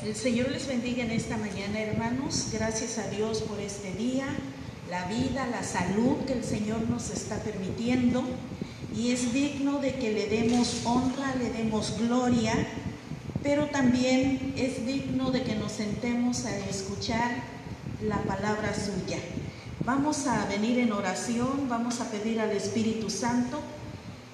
El Señor les bendiga en esta mañana, hermanos. Gracias a Dios por este día, la vida, la salud que el Señor nos está permitiendo. Y es digno de que le demos honra, le demos gloria, pero también es digno de que nos sentemos a escuchar la palabra suya. Vamos a venir en oración, vamos a pedir al Espíritu Santo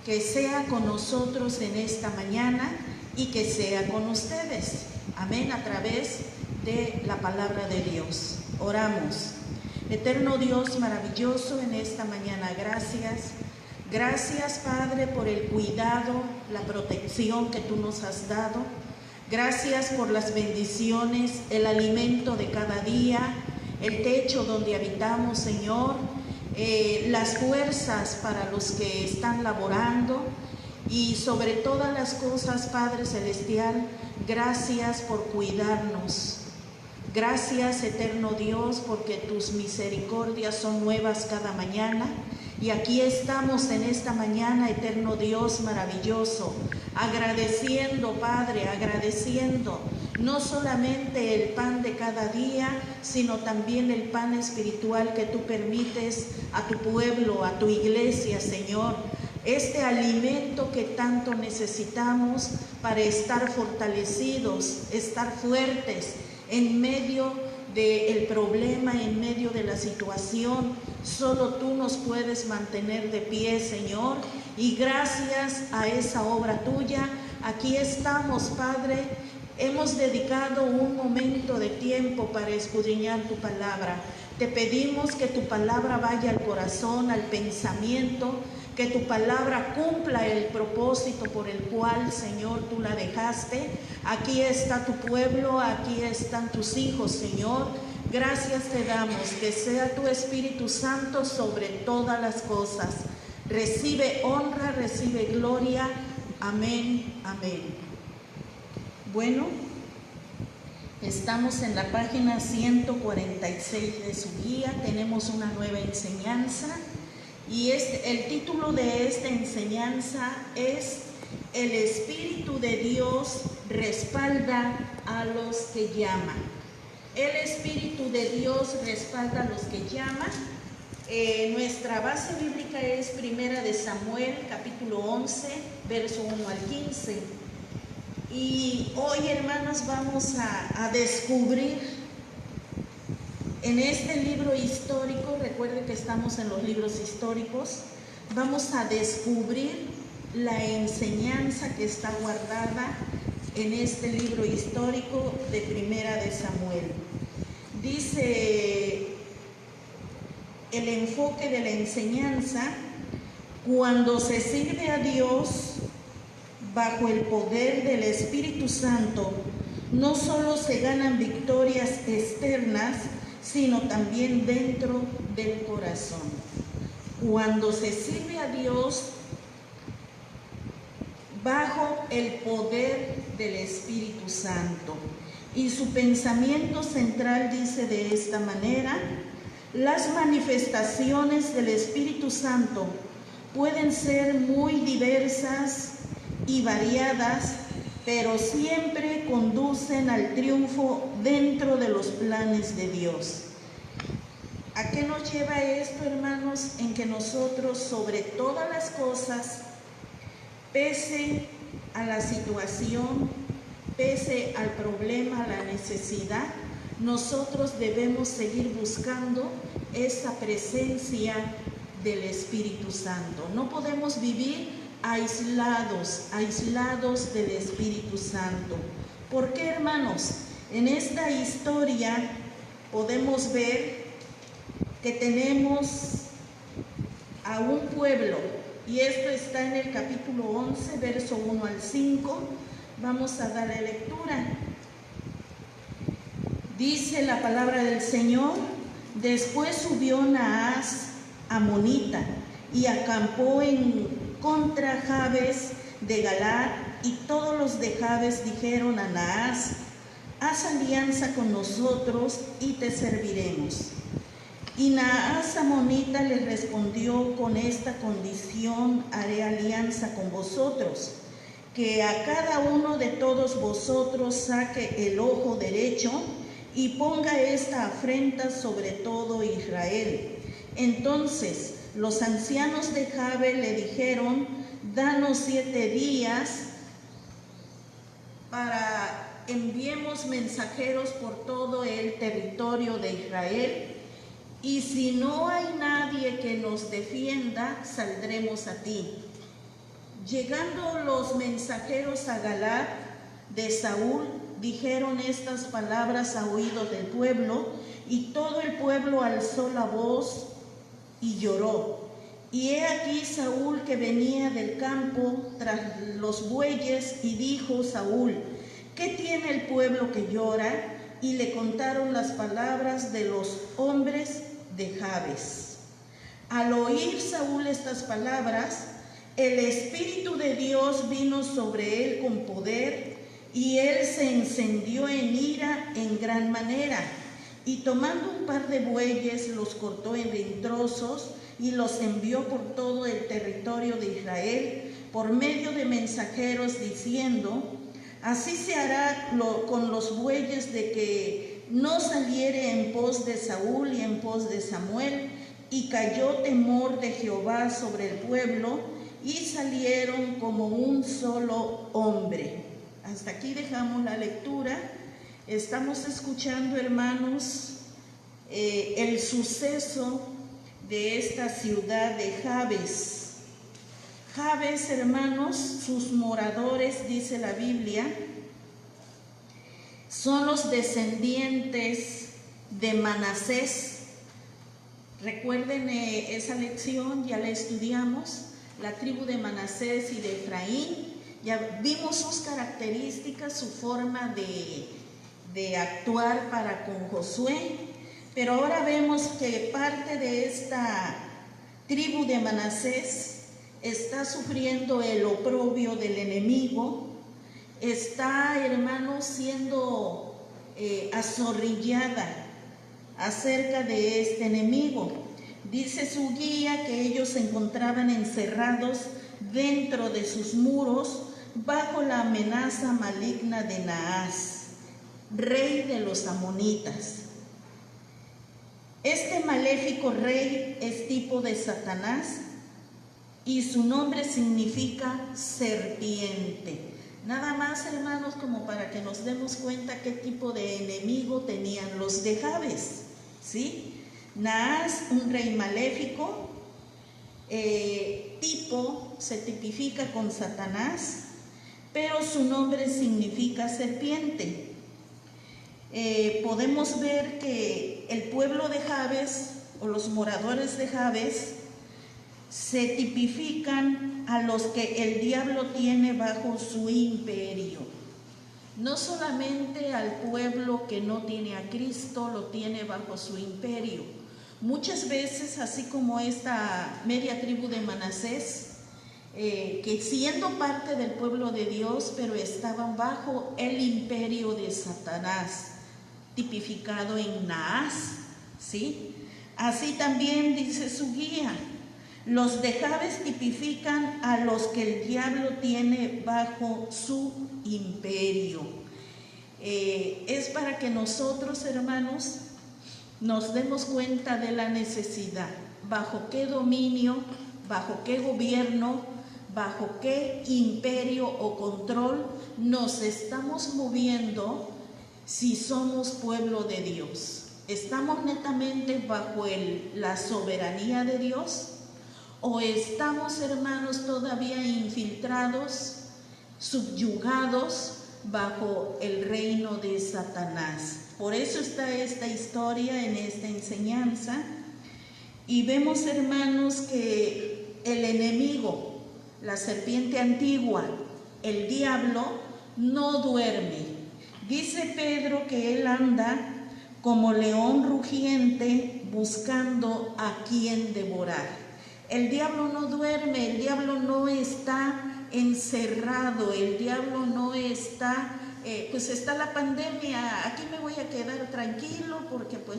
que sea con nosotros en esta mañana y que sea con ustedes. Amén, a través de la palabra de Dios. Oramos. Eterno Dios maravilloso, en esta mañana, gracias. Gracias, Padre, por el cuidado, la protección que tú nos has dado. Gracias por las bendiciones, el alimento de cada día, el techo donde habitamos, Señor, las fuerzas para los que están laborando. Y sobre todas las cosas, Padre Celestial, gracias por cuidarnos. Gracias, eterno Dios, porque tus misericordias son nuevas cada mañana. Y aquí estamos en esta mañana, eterno Dios maravilloso, agradeciendo, Padre, agradeciendo no solamente el pan de cada día, sino también el pan espiritual que tú permites a tu pueblo, a tu iglesia, Señor. Este alimento que tanto necesitamos para estar fortalecidos, estar fuertes en medio del problema, en medio de la situación. Solo tú nos puedes mantener de pie, Señor, y gracias a esa obra tuya, aquí estamos, Padre. Hemos dedicado un momento de tiempo para escudriñar tu palabra. Te pedimos que tu palabra vaya al corazón, al pensamiento, que tu palabra cumpla el propósito por el cual, Señor, tú la dejaste. Aquí está tu pueblo, aquí están tus hijos, Señor. Gracias te damos, que sea tu Espíritu Santo sobre todas las cosas. Recibe honra, recibe gloria. Amén, amén. Bueno, estamos en la página 146 de su guía. Tenemos una nueva enseñanza. Y el título de esta enseñanza es: El Espíritu de Dios respalda a los que llaman. El Espíritu de Dios respalda a los que llaman. Nuestra base bíblica es Primera de Samuel, capítulo 11, verso 1 al 15. Y hoy, hermanos, vamos a descubrir en este libro histórico. Recuerden que estamos en los libros históricos. Vamos a descubrir la enseñanza que está guardada en este libro histórico de Primera de Samuel. Dice el enfoque de la enseñanza: cuando se sirve a Dios bajo el poder del Espíritu Santo, no solo se ganan victorias externas, sino también dentro del corazón. Cuando se sirve a Dios bajo el poder del Espíritu Santo. Y su pensamiento central dice de esta manera: las manifestaciones del Espíritu Santo pueden ser muy diversas y variadas, pero siempre conducen al triunfo dentro de los planes de Dios. ¿A qué nos lleva esto, hermanos? En que nosotros, sobre todas las cosas, pese a la situación, pese al problema, a la necesidad, nosotros debemos seguir buscando esa presencia del Espíritu Santo. No podemos vivir aislados del Espíritu Santo. ¿Por qué, hermanos? En esta historia podemos ver que tenemos a un pueblo, y esto está en el capítulo 11, verso 1 al 5. Vamos a darle lectura. Dice la palabra del Señor: después subió Naas amonita y acampó en contra Jabes de Galaad, y todos los de Jabes dijeron a Naas: haz alianza con nosotros y te serviremos. Y Naas amonita les respondió: con esta condición haré alianza con vosotros, que a cada uno de todos vosotros saque el ojo derecho y ponga esta afrenta sobre todo Israel. Entonces los ancianos de Jabe le dijeron: danos 7 días para enviemos mensajeros por todo el territorio de Israel, y si no hay nadie que nos defienda, saldremos a ti. Llegando los mensajeros a Galaad de Saúl, dijeron estas palabras a oídos del pueblo, y todo el pueblo alzó la voz y lloró. Y he aquí Saúl que venía del campo tras los bueyes, y dijo Saúl: ¿qué tiene el pueblo que llora? Y le contaron las palabras de los hombres de Jabes. Al oír Saúl estas palabras, el Espíritu de Dios vino sobre él con poder, y él se encendió en ira en gran manera. Y tomando un par de bueyes, los cortó en trozos y los envió por todo el territorio de Israel por medio de mensajeros, diciendo: así se hará con los bueyes, de que no saliere en pos de Saúl y en pos de Samuel. Y cayó temor de Jehová sobre el pueblo, y salieron como un solo hombre. Hasta aquí dejamos la lectura. Estamos escuchando, hermanos, el suceso de esta ciudad de Jabes. Jabes, hermanos, sus moradores, dice la Biblia, son los descendientes de Manasés. Recuerden esa lección, ya la estudiamos, la tribu de Manasés y de Efraín. Ya vimos sus características, su forma de actuar para con Josué, pero ahora vemos que parte de esta tribu de Manasés está sufriendo el oprobio del enemigo, está, hermanos, siendo azorrillada acerca de este enemigo. Dice su guía que ellos se encontraban encerrados dentro de sus muros bajo la amenaza maligna de Naas, rey de los amonitas. Este maléfico rey es tipo de Satanás, y su nombre significa serpiente. Nada más, hermanos, como para que nos demos cuenta qué tipo de enemigo tenían los de Jabes, ¿sí? Naas, un rey maléfico, se tipifica con Satanás, pero su nombre significa serpiente. Podemos ver que el pueblo de Jabes, o los moradores de Jabes, se tipifican a los que el diablo tiene bajo su imperio. No solamente al pueblo que no tiene a Cristo lo tiene bajo su imperio. Muchas veces, así como esta media tribu de Manasés, que siendo parte del pueblo de Dios, pero estaban bajo el imperio de Satanás, tipificado en Naas, ¿sí? Así también dice su guía: los de Jabes tipifican a los que el diablo tiene bajo su imperio. Es para que nosotros, hermanos, nos demos cuenta de la necesidad, bajo qué dominio, bajo qué gobierno, bajo qué imperio o control nos estamos moviendo si somos pueblo de Dios. ¿Estamos netamente bajo la soberanía de Dios? ¿O estamos, hermanos, todavía infiltrados, subyugados bajo el reino de Satanás? Por eso está esta historia en esta enseñanza. Y vemos, hermanos, que el enemigo, la serpiente antigua, el diablo, no duerme. Dice Pedro que él anda como león rugiente buscando a quien devorar. El diablo no duerme, el diablo no está encerrado, el diablo no está, pues está la pandemia, aquí me voy a quedar tranquilo porque pues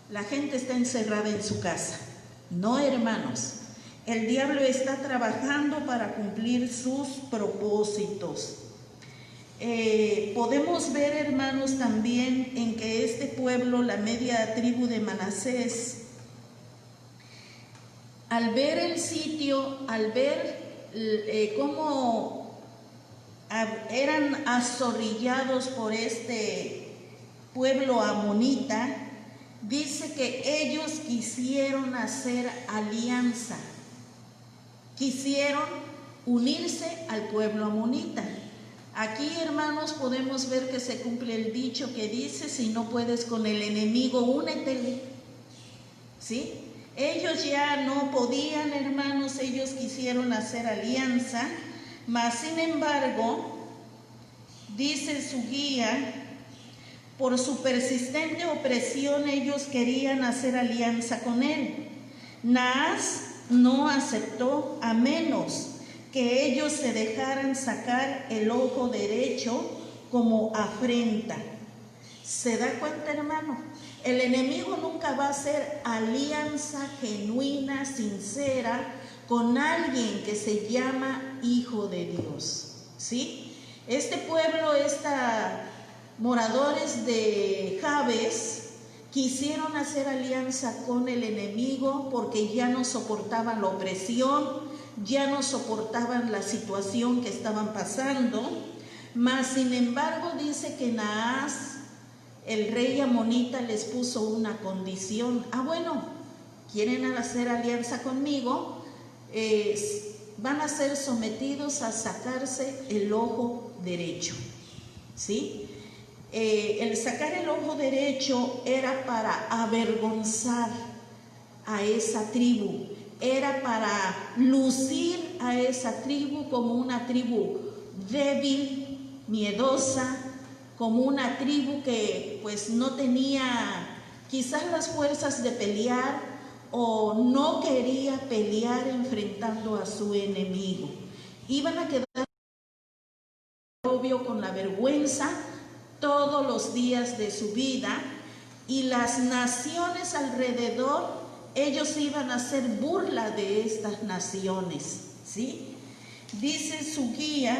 la gente está encerrada en su casa. No, hermanos, El diablo está trabajando para cumplir sus propósitos. Podemos ver, hermanos, también en que este pueblo, la media tribu de Manasés, al ver el sitio, al ver cómo eran azorrillados por este pueblo amonita, dice que ellos quisieron hacer alianza, quisieron unirse al pueblo amonita. Aquí, hermanos, podemos ver que se cumple el dicho que dice: si no puedes con el enemigo, únetele. ¿Sí? Ellos ya no podían, hermanos, ellos quisieron hacer alianza, mas sin embargo, dice su guía, por su persistente opresión ellos querían hacer alianza con él. Naas no aceptó a menos que ellos se dejaran sacar el ojo derecho como afrenta. ¿Se da cuenta, hermano? El enemigo nunca va a hacer alianza genuina, sincera, con alguien que se llama hijo de Dios. ¿Sí? Este pueblo, moradores de Jabes, quisieron hacer alianza con el enemigo porque ya no soportaban la opresión, ya no soportaban la situación que estaban pasando. Mas sin embargo dice que Naas, el rey amonita, les puso una condición. Bueno, quieren hacer alianza conmigo, van a ser sometidos a sacarse el ojo derecho. ¿Sí? El sacar el ojo derecho era para avergonzar a esa tribu, era para lucir a esa tribu como una tribu débil, miedosa, como una tribu que pues no tenía quizás las fuerzas de pelear o no quería pelear enfrentando a su enemigo. Iban a quedar, obvio, con la vergüenza todos los días de su vida, y las naciones alrededor, ellos iban a hacer burla de estas naciones. ¿Sí? Dice su guía: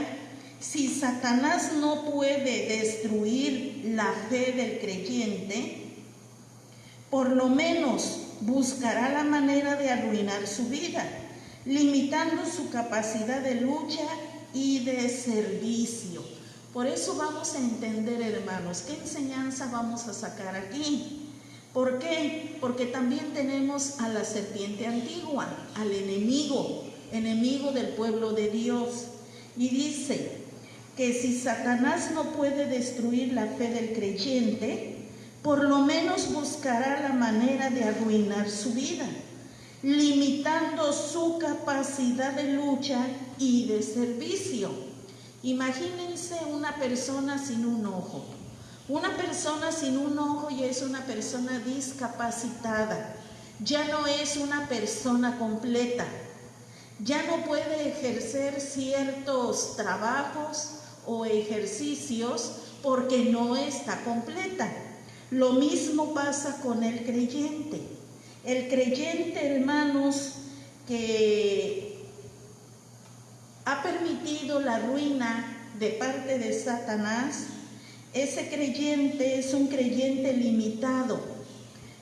si Satanás no puede destruir la fe del creyente, por lo menos buscará la manera de arruinar su vida, limitando su capacidad de lucha y de servicio. Por eso vamos a entender, hermanos, qué enseñanza vamos a sacar aquí. ¿Por qué? Porque también tenemos a la serpiente antigua, al enemigo del pueblo de Dios. Y dice que si Satanás no puede destruir la fe del creyente, por lo menos buscará la manera de arruinar su vida, limitando su capacidad de lucha y de servicio. Imagínense una persona sin un ojo. Una persona sin un ojo ya es una persona discapacitada, ya no es una persona completa, ya no puede ejercer ciertos trabajos o ejercicios porque no está completa. Lo mismo pasa con el creyente. El creyente, hermanos, que ha permitido la ruina de parte de Satanás, ese creyente es un creyente limitado,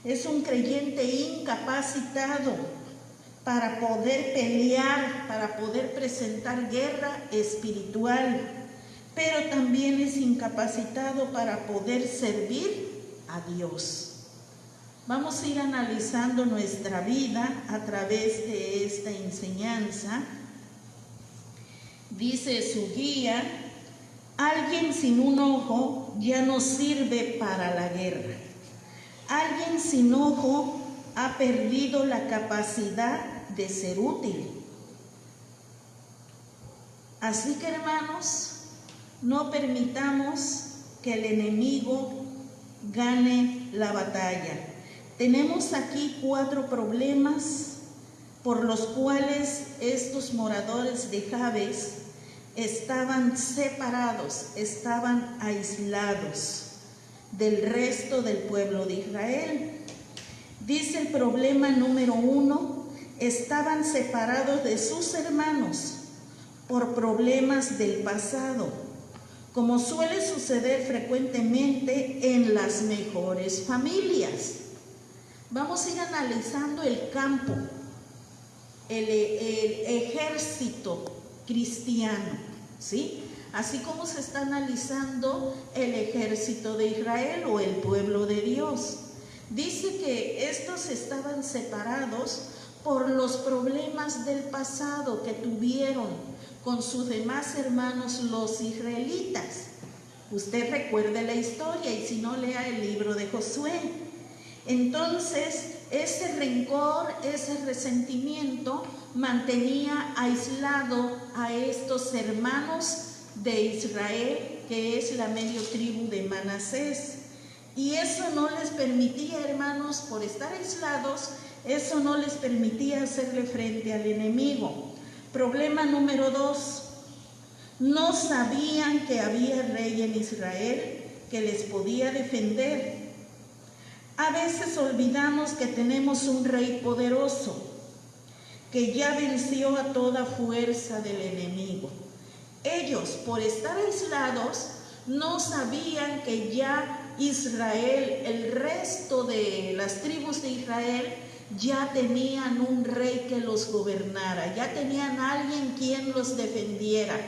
es un creyente incapacitado para poder pelear, para poder presentar guerra espiritual, pero también es incapacitado para poder servir a Dios. Vamos a ir analizando nuestra vida a través de esta enseñanza. Dice su guía: alguien sin un ojo ya no sirve para la guerra. Alguien sin ojo ha perdido la capacidad de ser útil. Así que, hermanos, no permitamos que el enemigo gane la batalla. Tenemos aquí 4 problemas por los cuales estos moradores de Jabes estaban separados, estaban aislados del resto del pueblo de Israel. Dice el problema número 1, estaban separados de sus hermanos por problemas del pasado, como suele suceder frecuentemente en las mejores familias. Vamos a ir analizando el campo, el ejército cristiano, ¿sí? Así como se está analizando el ejército de Israel o el pueblo de Dios. Dice que estos estaban separados por los problemas del pasado que tuvieron con sus demás hermanos los israelitas. Usted recuerde la historia y si no, lea el libro de Josué. Entonces, ese rencor, ese resentimiento mantenía aislado a estos hermanos de Israel, que es la medio tribu de Manasés. Y eso no les permitía, hermanos, por estar aislados, eso no les permitía hacerle frente al enemigo. Problema número 2. No sabían que había rey en Israel que les podía defender. A veces olvidamos que tenemos un rey poderoso, que ya venció a toda fuerza del enemigo. Ellos, por estar aislados, no sabían que ya Israel, el resto de las tribus de Israel, ya tenían un rey que los gobernara, ya tenían alguien quien los defendiera,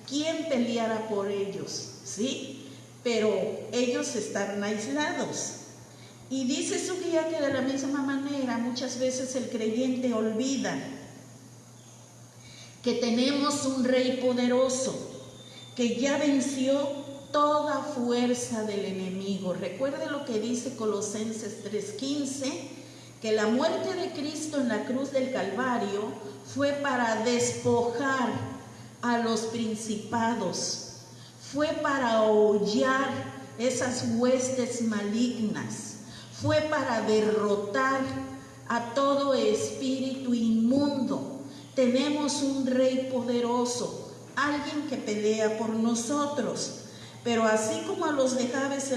quien peleara por ellos, ¿sí? Pero ellos estaban aislados. Y dice su guía que de la misma manera muchas veces el creyente olvida que tenemos un rey poderoso, que ya venció toda fuerza del enemigo. Recuerde lo que dice Colosenses 3:15, que la muerte de Cristo en la cruz del Calvario fue para despojar a los principados, fue para hollar esas huestes malignas, fue para derrotar a todo espíritu inmundo. Tenemos un rey poderoso, alguien que pelea por nosotros. Pero así como a los de Jabes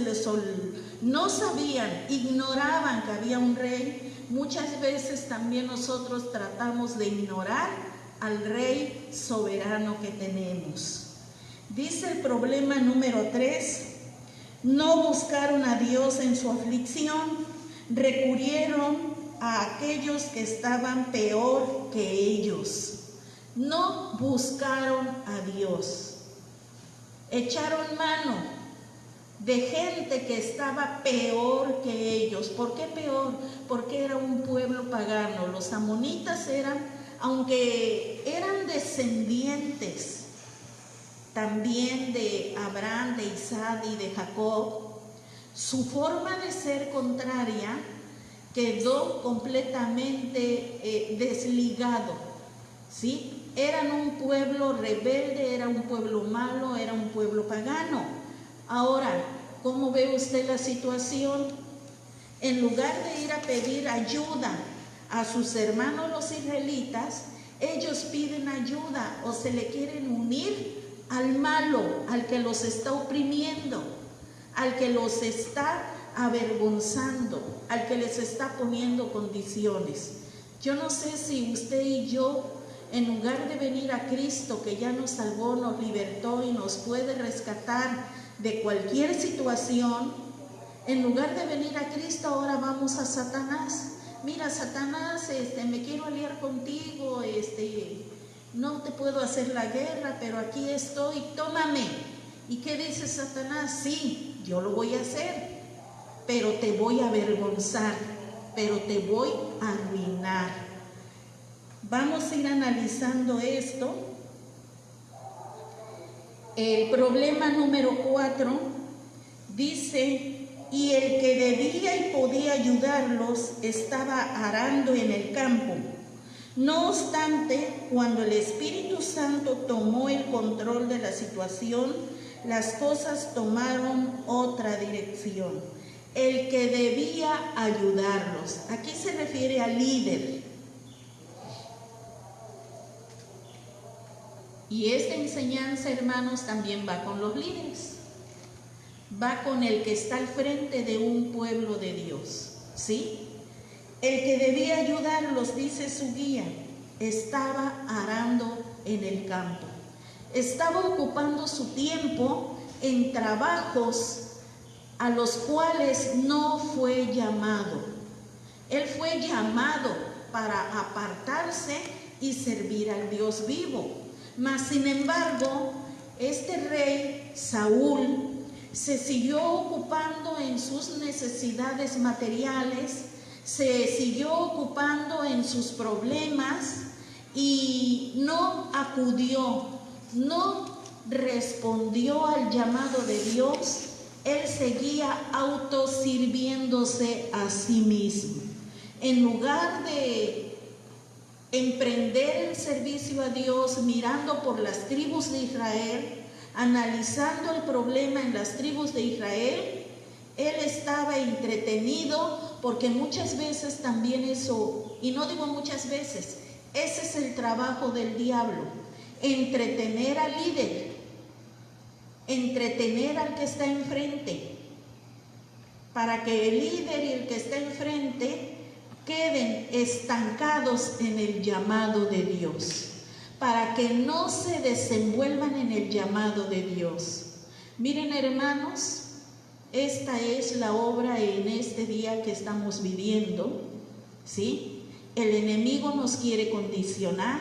no sabían, ignoraban que había un rey, muchas veces también nosotros tratamos de ignorar al rey soberano que tenemos. Dice el problema número 3, no buscaron a Dios en su aflicción, recurrieron a aquellos que estaban peor que ellos. No buscaron a Dios. Echaron mano de gente que estaba peor que ellos. ¿Por qué peor? Porque era un pueblo pagano. Los amonitas eran, aunque eran descendientes también de Abraham, de Isaac y de Jacob, su forma de ser contraria quedó completamente desligado, ¿sí? Eran un pueblo rebelde, era un pueblo malo, era un pueblo pagano. Ahora, ¿cómo ve usted la situación? En lugar de ir a pedir ayuda a sus hermanos los israelitas, ellos piden ayuda o se le quieren unir al malo, al que los está oprimiendo, al que los está avergonzando, al que les está poniendo condiciones. Yo no sé si usted y yo, en lugar de venir a Cristo, que ya nos salvó, nos libertó y nos puede rescatar de cualquier situación, en lugar de venir a Cristo, ahora vamos a Satanás. Mira, Satanás, me quiero aliar contigo, no te puedo hacer la guerra, pero aquí estoy, tómame. ¿Y qué dice Satanás? Sí, yo lo voy a hacer, pero te voy a avergonzar, pero te voy a arruinar. Vamos a ir analizando esto. El problema número 4 dice, y el que debía y podía ayudarlos estaba arando en el campo. No obstante, cuando el Espíritu Santo tomó el control de la situación, las cosas tomaron otra dirección. El que debía ayudarlos. Aquí se refiere al líder. Y esta enseñanza, hermanos, también va con los líderes. Va con el que está al frente de un pueblo de Dios, ¿sí? El que debía ayudarlos, dice su guía, estaba arando en el campo. Estaba ocupando su tiempo en trabajos a los cuales no fue llamado. Él fue llamado para apartarse y servir al Dios vivo. Mas, sin embargo, este rey Saúl se siguió ocupando en sus necesidades materiales, se siguió ocupando en sus problemas y no acudió, no respondió al llamado de Dios. Él seguía autosirviéndose a sí mismo. En lugar de emprender el servicio a Dios mirando por las tribus de Israel, analizando el problema en las tribus de Israel, él estaba entretenido, porque muchas veces también eso, y no digo muchas veces, ese es el trabajo del diablo, entretener al líder, entretener al que está enfrente, para que el líder y el que está enfrente queden estancados en el llamado de Dios, para que no se desenvuelvan en el llamado de Dios. Miren, hermanos, esta es la obra en este día que estamos viviendo, ¿sí? El enemigo nos quiere condicionar.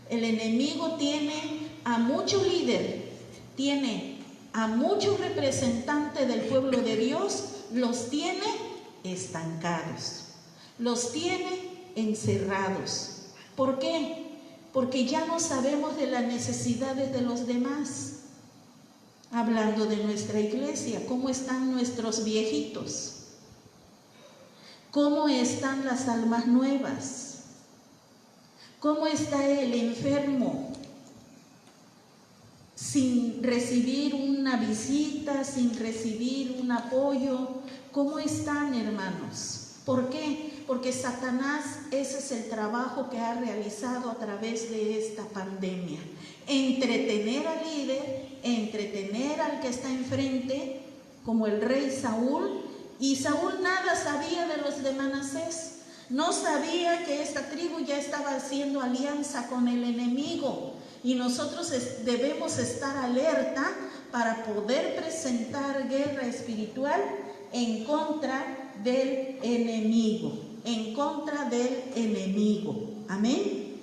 El enemigo tiene a mucho líder, tiene a muchos representantes del pueblo de Dios, los tiene estancados, los tiene encerrados. ¿Por qué? Porque ya no sabemos de las necesidades de los demás. Hablando de nuestra iglesia, ¿cómo están nuestros viejitos? ¿Cómo están las almas nuevas? ¿Cómo está el enfermo? Sin recibir una visita, sin recibir un apoyo. ¿Cómo están, hermanos? ¿Por qué? Porque Satanás, ese es el trabajo que ha realizado a través de esta pandemia. Entretener al líder, entretener al que está enfrente, como el rey Saúl. Y Saúl nada sabía de los de Manasés. No sabía que esta tribu ya estaba haciendo alianza con el enemigo. Y nosotros debemos estar alerta para poder presentar guerra espiritual en contra del enemigo. En contra del enemigo. Amén.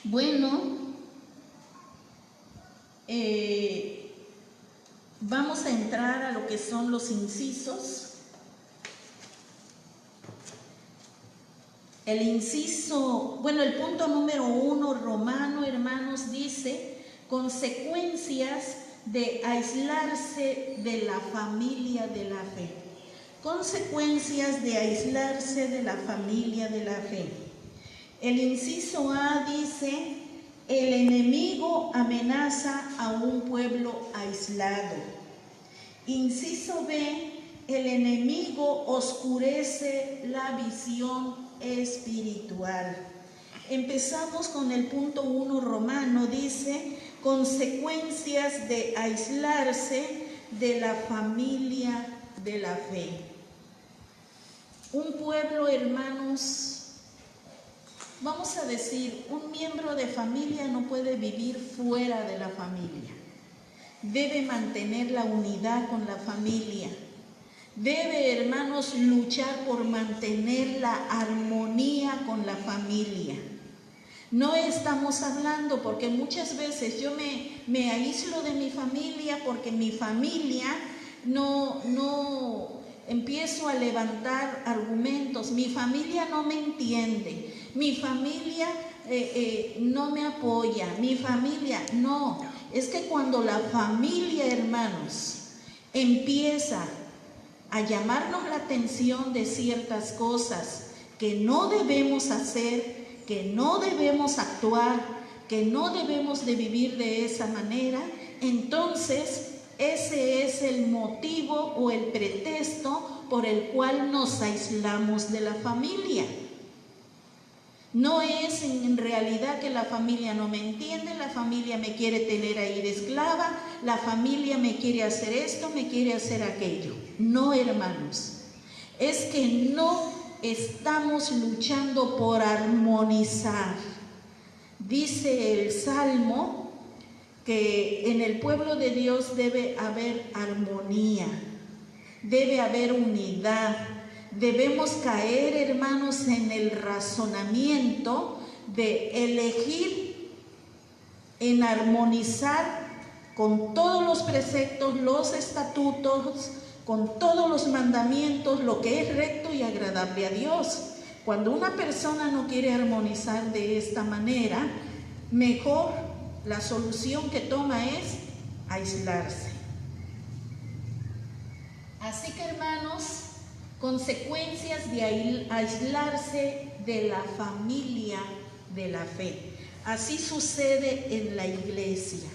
Bueno, vamos a entrar a lo que son los incisos. El inciso, bueno, el punto número 1, Romano, hermanos, dice consecuencias de aislarse de la familia de la fe. Consecuencias de aislarse de la familia de la fe. El inciso A dice: el enemigo amenaza a un pueblo aislado. Inciso B: el enemigo oscurece la visión espiritual. Empezamos con el punto 1, Romano, dice consecuencias de aislarse de la familia de la fe. Un pueblo, hermanos, vamos a decir, un miembro de familia no puede vivir fuera de la familia. Debe mantener la unidad con la familia. Debe, hermanos, luchar por mantener la armonía con la familia. No estamos hablando, porque muchas veces yo me aíslo de mi familia porque mi familia no empiezo a levantar argumentos. Mi familia no me entiende. Mi familia no me apoya. Mi familia no. Es que cuando la familia, hermanos, empieza a llamarnos la atención de ciertas cosas que no debemos hacer, que no debemos actuar, que no debemos de vivir de esa manera, entonces ese es el motivo o el pretexto por el cual nos aislamos de la familia. No es en realidad que la familia no me entiende, la familia me quiere tener ahí de esclava, la familia me quiere hacer esto, me quiere hacer aquello. No, hermanos, es que no estamos luchando por armonizar. Dice el Salmo que en el pueblo de Dios debe haber armonía, debe haber unidad. Debemos caer, hermanos, en el razonamiento de elegir en armonizar con todos los preceptos, los estatutos, con todos los mandamientos, lo que es recto y agradable a Dios. Cuando una persona no quiere armonizar de esta manera, mejor la solución que toma es aislarse. Así que, hermanos, consecuencias de aislarse de la familia de la fe. Así sucede en la iglesia.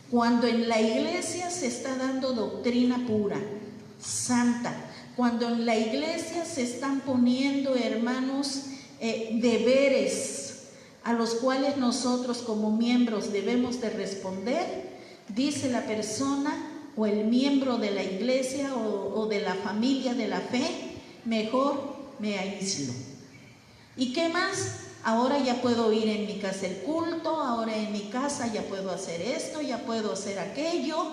Cuando en la iglesia se está dando doctrina pura, santa, cuando en la iglesia se están poniendo, hermanos, deberes a los cuales nosotros como miembros debemos de responder, dice la persona o el miembro de la iglesia o de la familia de la fe, mejor me aíslo. ¿Y qué más? Ahora ya puedo ir en mi casa el culto, ahora en mi casa ya puedo hacer esto, ya puedo hacer aquello,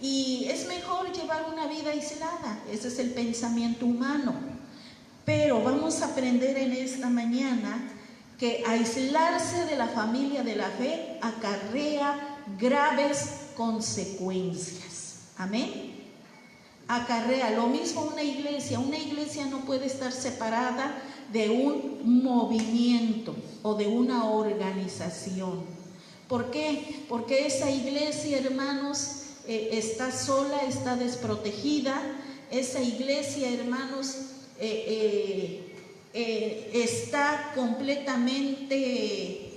y es mejor llevar una vida aislada. Ese es el pensamiento humano. Pero vamos a aprender en esta mañana que aislarse de la familia de la fe acarrea graves consecuencias. Amén. Acarrea lo mismo una iglesia. Una iglesia no puede estar separada de un movimiento o de una organización. ¿Por qué? Porque esa iglesia, hermanos, está sola, está desprotegida. Esa iglesia, hermanos, está completamente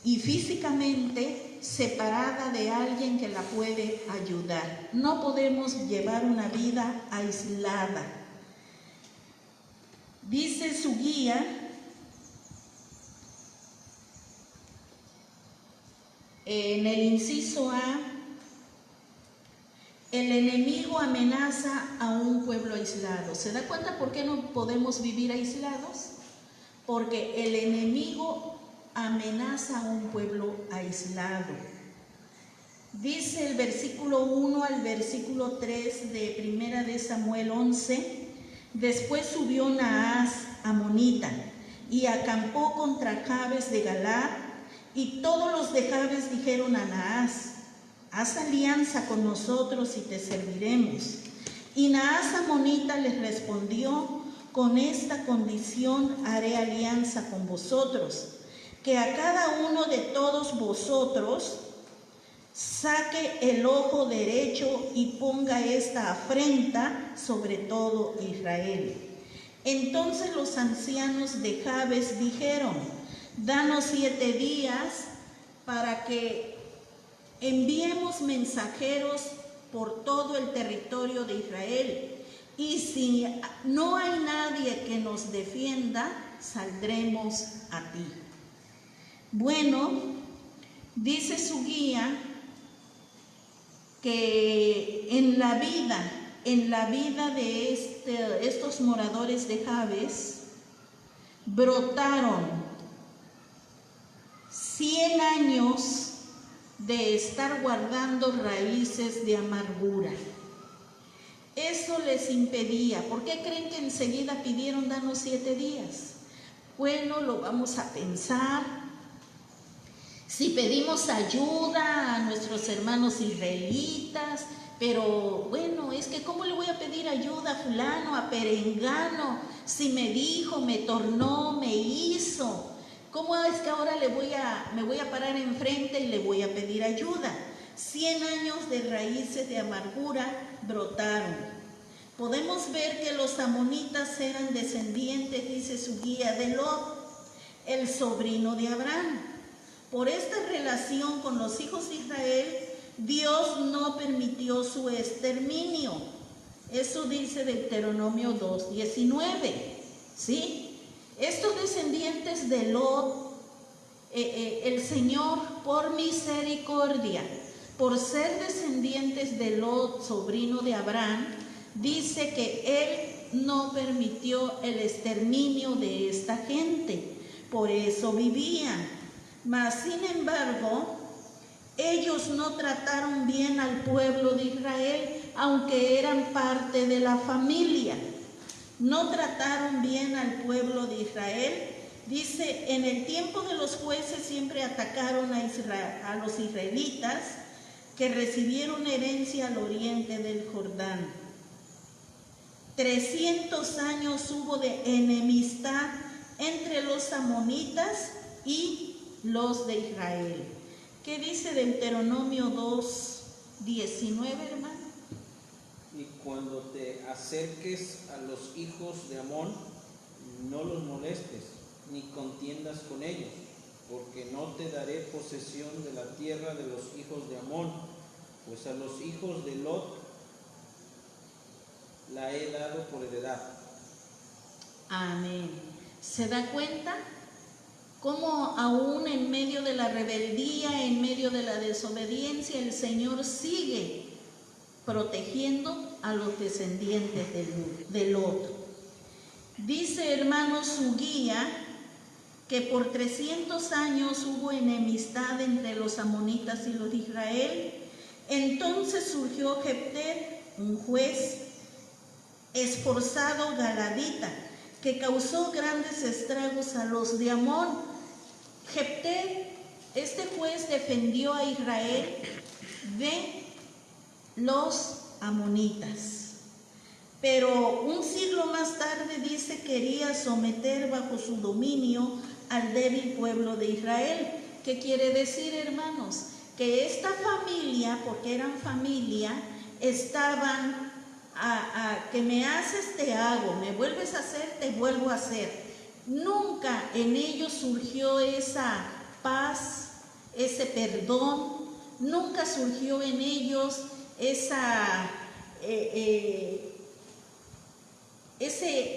y físicamente separada de alguien que la puede ayudar. No podemos llevar una vida aislada. Dice su guía, en el inciso A, el enemigo amenaza a un pueblo aislado. ¿Se da cuenta por qué no podemos vivir aislados? Porque el enemigo amenaza a un pueblo aislado. Dice el versículo 1 al versículo 3 de Primera de Samuel 11, después subió Naas amonita y acampó contra Jabes de Galaad, y todos los de Jabes dijeron a Naas, haz alianza con nosotros y te serviremos. Y Naas amonita les respondió, con esta condición haré alianza con vosotros, que a cada uno de todos vosotros saque el ojo derecho y ponga esta afrenta sobre todo Israel. Entonces los ancianos de Jabes dijeron, danos 7 días para que enviemos mensajeros por todo el territorio de Israel, y si no hay nadie que nos defienda, saldremos a ti. Bueno, dice su guía que en la vida de estos moradores de Jabes brotaron 100 años de estar guardando raíces de amargura. Eso les impedía. ¿Por qué creen que enseguida pidieron danos 7 días? Bueno, lo vamos a pensar. Si pedimos ayuda a nuestros hermanos israelitas, pero bueno, es que ¿cómo le voy a pedir ayuda a fulano, a perengano? Si me dijo, me tornó, me hizo. ¿Cómo es que ahora me voy a parar enfrente y le voy a pedir ayuda? 100 años de raíces de amargura brotaron. Podemos ver que los amonitas eran descendientes, dice su guía, de Lot, el sobrino de Abraham. Por esta relación con los hijos de Israel, Dios no permitió su exterminio. Eso dice Deuteronomio 2:19, ¿sí? Estos descendientes de Lot, el Señor, por misericordia, por ser descendientes de Lot, sobrino de Abraham, dice que Él no permitió el exterminio de esta gente, por eso vivían. Mas, sin embargo, ellos no trataron bien al pueblo de Israel, aunque eran parte de la familia. No trataron bien al pueblo de Israel. Dice, en el tiempo de los jueces siempre atacaron a los israelitas que recibieron herencia al oriente del Jordán. 300 años hubo de enemistad entre los amonitas y los de Israel. ¿Qué dice Deuteronomio 2:19, hermano? Y cuando te acerques a los hijos de Amón, no los molestes, ni contiendas con ellos, porque no te daré posesión de la tierra de los hijos de Amón, pues a los hijos de Lot la he dado por heredad. Amén. ¿Se da cuenta? Cómo aún en medio de la rebeldía, en medio de la desobediencia, el Señor sigue protegiendo a los descendientes de Lot. Dice, hermanos, su guía, que por 300 años hubo enemistad entre los amonitas y los de Israel. Entonces surgió Jefté, un juez esforzado galadita, que causó grandes estragos a los de Amón. Jefté, este juez, defendió a Israel de los amonitas. Pero un siglo más tarde, dice, quería someter bajo su dominio al débil pueblo de Israel. ¿Qué quiere decir, hermanos? Que esta familia, porque eran familia, estaban que me haces, te hago, me vuelves a hacer, te vuelvo a hacer. Nunca en ellos surgió esa paz, ese perdón, nunca surgió en ellos ese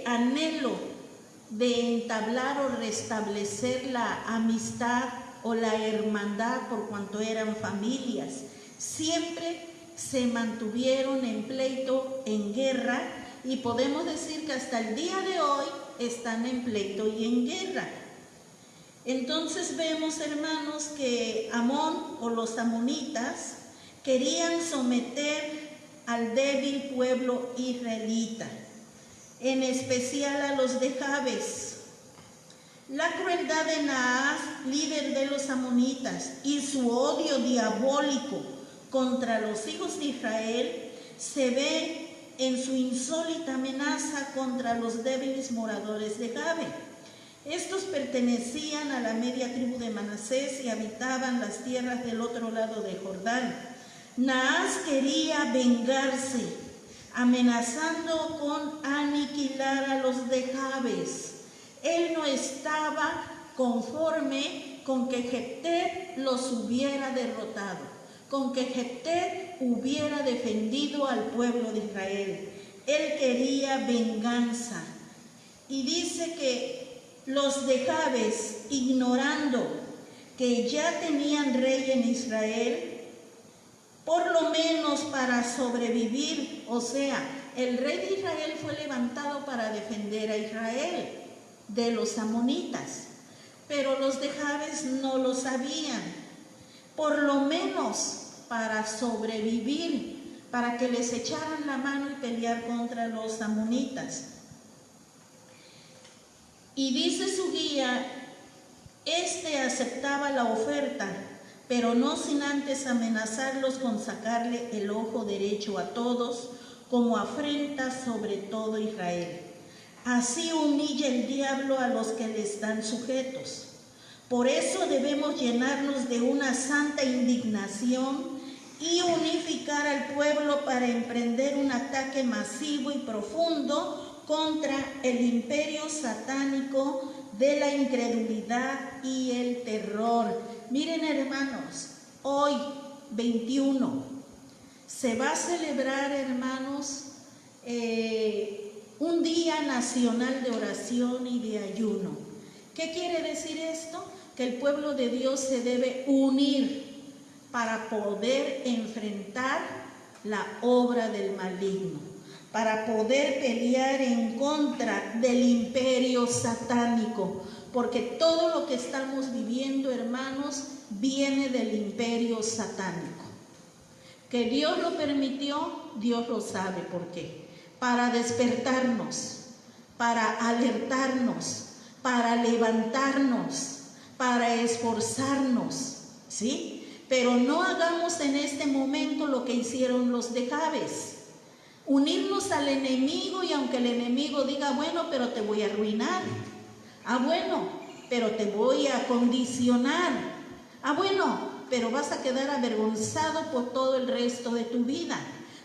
anhelo de entablar o restablecer la amistad o la hermandad por cuanto eran familias. Siempre se mantuvieron en pleito, en guerra, y podemos decir que hasta el día de hoy están en pleito y en guerra. Entonces vemos, hermanos, que Amón o los amonitas querían someter al débil pueblo israelita, en especial a los de Jabes. La crueldad de Naas, líder de los amonitas, y su odio diabólico contra los hijos de Israel se ve en su insólita amenaza contra los débiles moradores de Jabe. Estos pertenecían a la media tribu de Manasés y habitaban las tierras del otro lado de Jordán. Naas quería vengarse, amenazando con aniquilar a los de Jabes. Él no estaba conforme con que Jefté los hubiera derrotado, con que Jefté hubiera defendido al pueblo de Israel. Él quería venganza. Y dice que los de Jabes, ignorando que ya tenían rey en Israel, por lo menos para sobrevivir, o sea, el rey de Israel fue levantado para defender a Israel de los amonitas, pero los de Jabes no lo sabían. Por lo menos para sobrevivir, para que les echaran la mano y pelear contra los amonitas. Y dice su guía, este aceptaba la oferta, pero no sin antes amenazarlos con sacarle el ojo derecho a todos, como afrenta sobre todo Israel. Así humilla el diablo a los que le están sujetos. Por eso debemos llenarnos de una santa indignación y unificar al pueblo para emprender un ataque masivo y profundo contra el imperio satánico de la incredulidad y el terror. Miren, hermanos, hoy 21 se va a celebrar, hermanos, un día nacional de oración y de ayuno. ¿Qué quiere decir esto? Que el pueblo de Dios se debe unir para poder enfrentar la obra del maligno, para poder pelear en contra del imperio satánico, porque todo lo que estamos viviendo, hermanos, viene del imperio satánico. Que Dios lo permitió, Dios lo sabe por qué. Para despertarnos, para alertarnos, para levantarnos, para esforzarnos, ¿sí? Pero no hagamos en este momento lo que hicieron los de Jabes. Unirnos al enemigo, y aunque el enemigo diga, bueno, pero te voy a arruinar. Ah, bueno, pero te voy a condicionar. Ah, bueno, pero vas a quedar avergonzado por todo el resto de tu vida.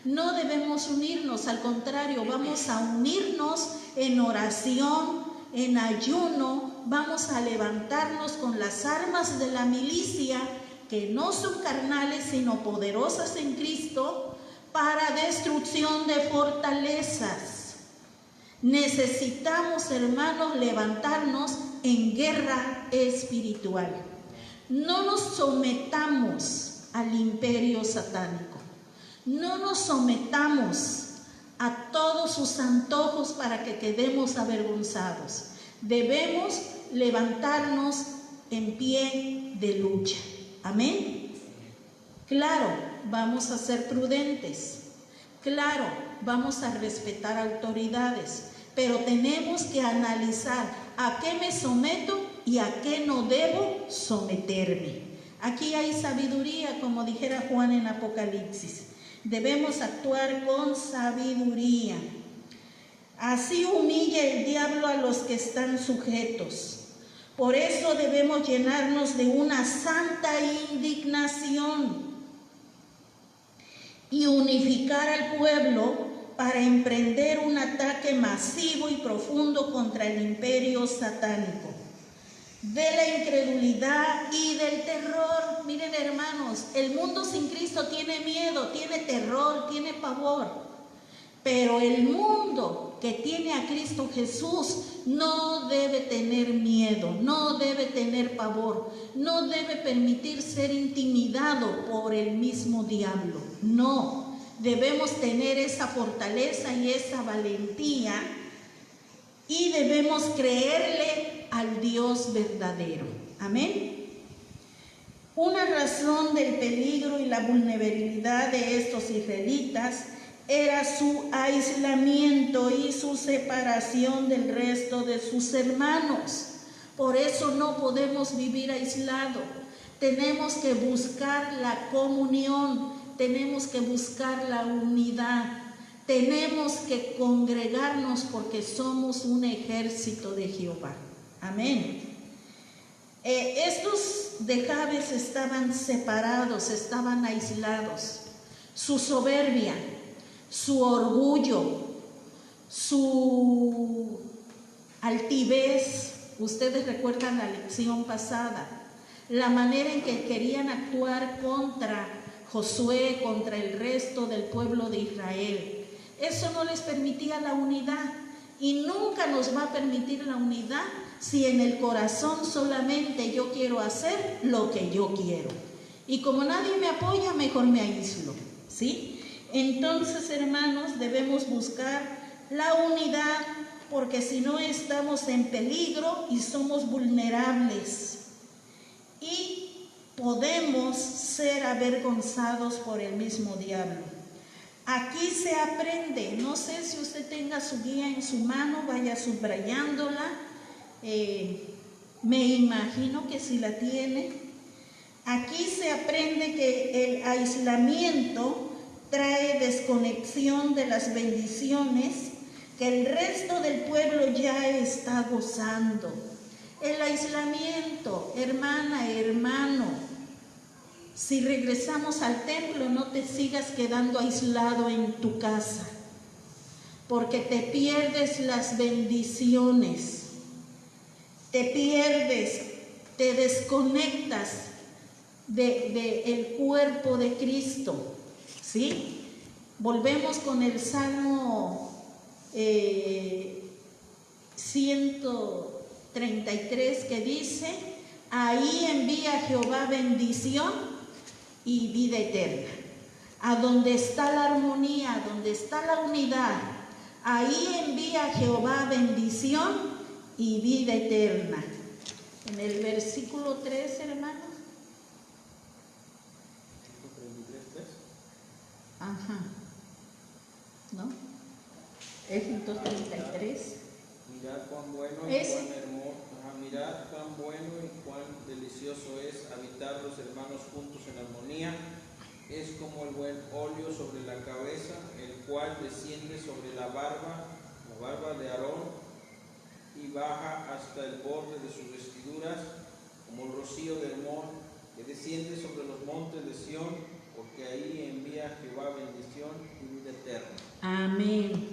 No debemos unirnos, al contrario, vamos a unirnos en oración, en ayuno, vamos a levantarnos con las armas de la milicia, que no son carnales, sino poderosas en Cristo, para destrucción de fortalezas. Necesitamos, hermanos, levantarnos en guerra espiritual. No nos sometamos al imperio satánico. No nos sometamos a todos sus antojos para que quedemos avergonzados. Debemos levantarnos en pie de lucha. Amén. Claro, vamos a ser prudentes. Claro, vamos a respetar autoridades, pero tenemos que analizar a qué me someto y a qué no debo someterme. Aquí hay sabiduría, como dijera Juan en Apocalipsis. Debemos actuar con sabiduría. Así humilla el diablo a los que están sujetos. Por eso debemos llenarnos de una santa indignación y unificar al pueblo para emprender un ataque masivo y profundo contra el imperio satánico, de la incredulidad y del terror. Miren, hermanos, el mundo sin Cristo tiene miedo, tiene terror, tiene pavor, pero el mundo que tiene a Cristo Jesús no debe tener miedo, no debe tener pavor, no debe permitir ser intimidado por el mismo diablo. No, debemos tener esa fortaleza y esa valentía, y debemos creerle al Dios verdadero. Amén. Una razón del peligro y la vulnerabilidad de estos israelitas era su aislamiento y su separación del resto de sus hermanos. Por eso no podemos vivir aislados. Tenemos que buscar la comunión, tenemos que buscar la unidad, tenemos que congregarnos porque somos un ejército de Jehová. Amén. Estos de Jabes estaban separados, estaban aislados. Su soberbia, su orgullo, su altivez. Ustedes recuerdan la lección pasada, la manera en que querían actuar contra Josué, contra el resto del pueblo de Israel. Eso no les permitía la unidad, y nunca nos va a permitir la unidad si en el corazón solamente yo quiero hacer lo que yo quiero. Y como nadie me apoya, mejor me aíslo, ¿sí? Entonces, hermanos, debemos buscar la unidad, porque si no estamos en peligro y somos vulnerables y podemos ser avergonzados por el mismo diablo. Aquí se aprende, no sé si usted tenga su guía en su mano, vaya subrayándola. Me imagino que si la tiene. Aquí se aprende que el aislamiento trae desconexión de las bendiciones que el resto del pueblo ya está gozando. El aislamiento, hermana, hermano, si regresamos al templo, no te sigas quedando aislado en tu casa, porque te pierdes las bendiciones, te pierdes, te desconectas del cuerpo de Cristo. ¿Sí? Volvemos con el Salmo 133, que dice: ahí envía Jehová bendición y vida eterna. A donde está la armonía, donde está la unidad, Ahí envía Jehová bendición y vida eterna. En el versículo 3, hermanos. Ajá. ¿No? Es el 233. Mirad cuán bueno y cuán hermoso. Mirad cuán bueno y cuán delicioso es habitar los hermanos juntos en armonía. Es como el buen óleo sobre la cabeza, el cual desciende sobre la barba de Aarón, y baja hasta el borde de sus vestiduras, como el rocío de Hermón, que desciende sobre los montes de Sión, porque ahí envía Jehová bendición y vida eterna. Amén.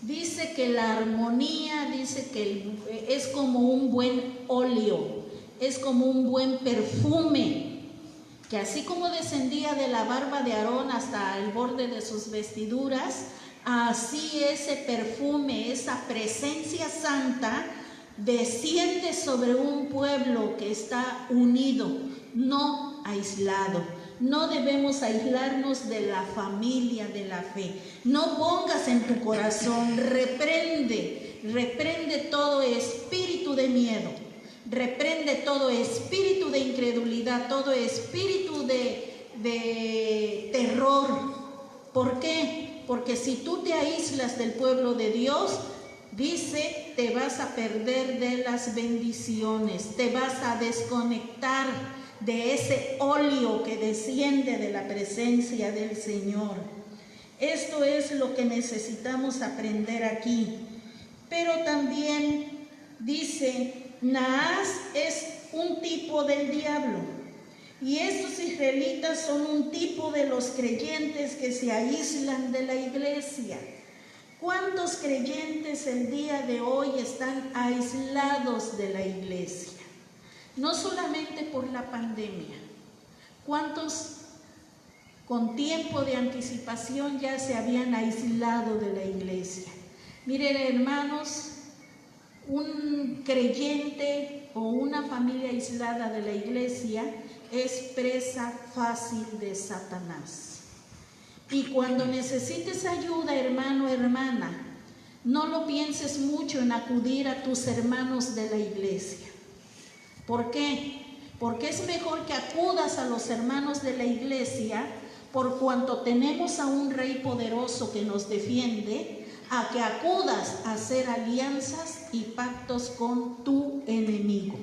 Dice que la armonía, dice que es como un buen óleo, es como un buen perfume, que así como descendía de la barba de Aarón hasta el borde de sus vestiduras, así ese perfume, esa presencia santa, desciende sobre un pueblo que está unido, no aislado. No debemos aislarnos de la familia de la fe. No pongas en tu corazón, reprende todo espíritu de miedo, reprende todo espíritu de incredulidad, todo espíritu de terror. ¿Por qué? Porque si tú te aíslas del pueblo de Dios, dice, te vas a perder de las bendiciones, te vas a desconectar de ese óleo que desciende de la presencia del Señor. Esto es lo que necesitamos aprender aquí. Pero también dice, Naas es un tipo del diablo, y estos israelitas son un tipo de los creyentes que se aíslan de la iglesia. ¿Cuántos creyentes el día de hoy están aislados de la iglesia? No solamente por la pandemia. ¿Cuántos con tiempo de anticipación ya se habían aislado de la iglesia? Miren, hermanos, un creyente o una familia aislada de la iglesia es presa fácil de Satanás. Y cuando necesites ayuda, hermano, hermana, no lo pienses mucho en acudir a tus hermanos de la iglesia. ¿Por qué? Porque es mejor que acudas a los hermanos de la iglesia, por cuanto tenemos a un Rey poderoso que nos defiende, a que acudas a hacer alianzas y pactos con tu enemigo.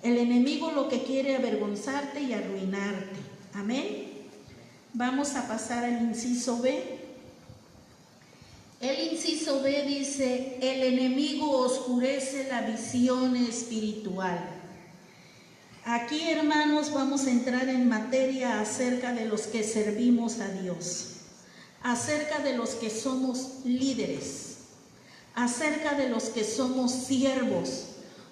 El enemigo lo que quiere es avergonzarte y arruinarte. Amén. Vamos a pasar al inciso B. El inciso B dice, el enemigo oscurece la visión espiritual. Aquí, hermanos, vamos a entrar en materia acerca de los que servimos a Dios, acerca de los que somos líderes, acerca de los que somos siervos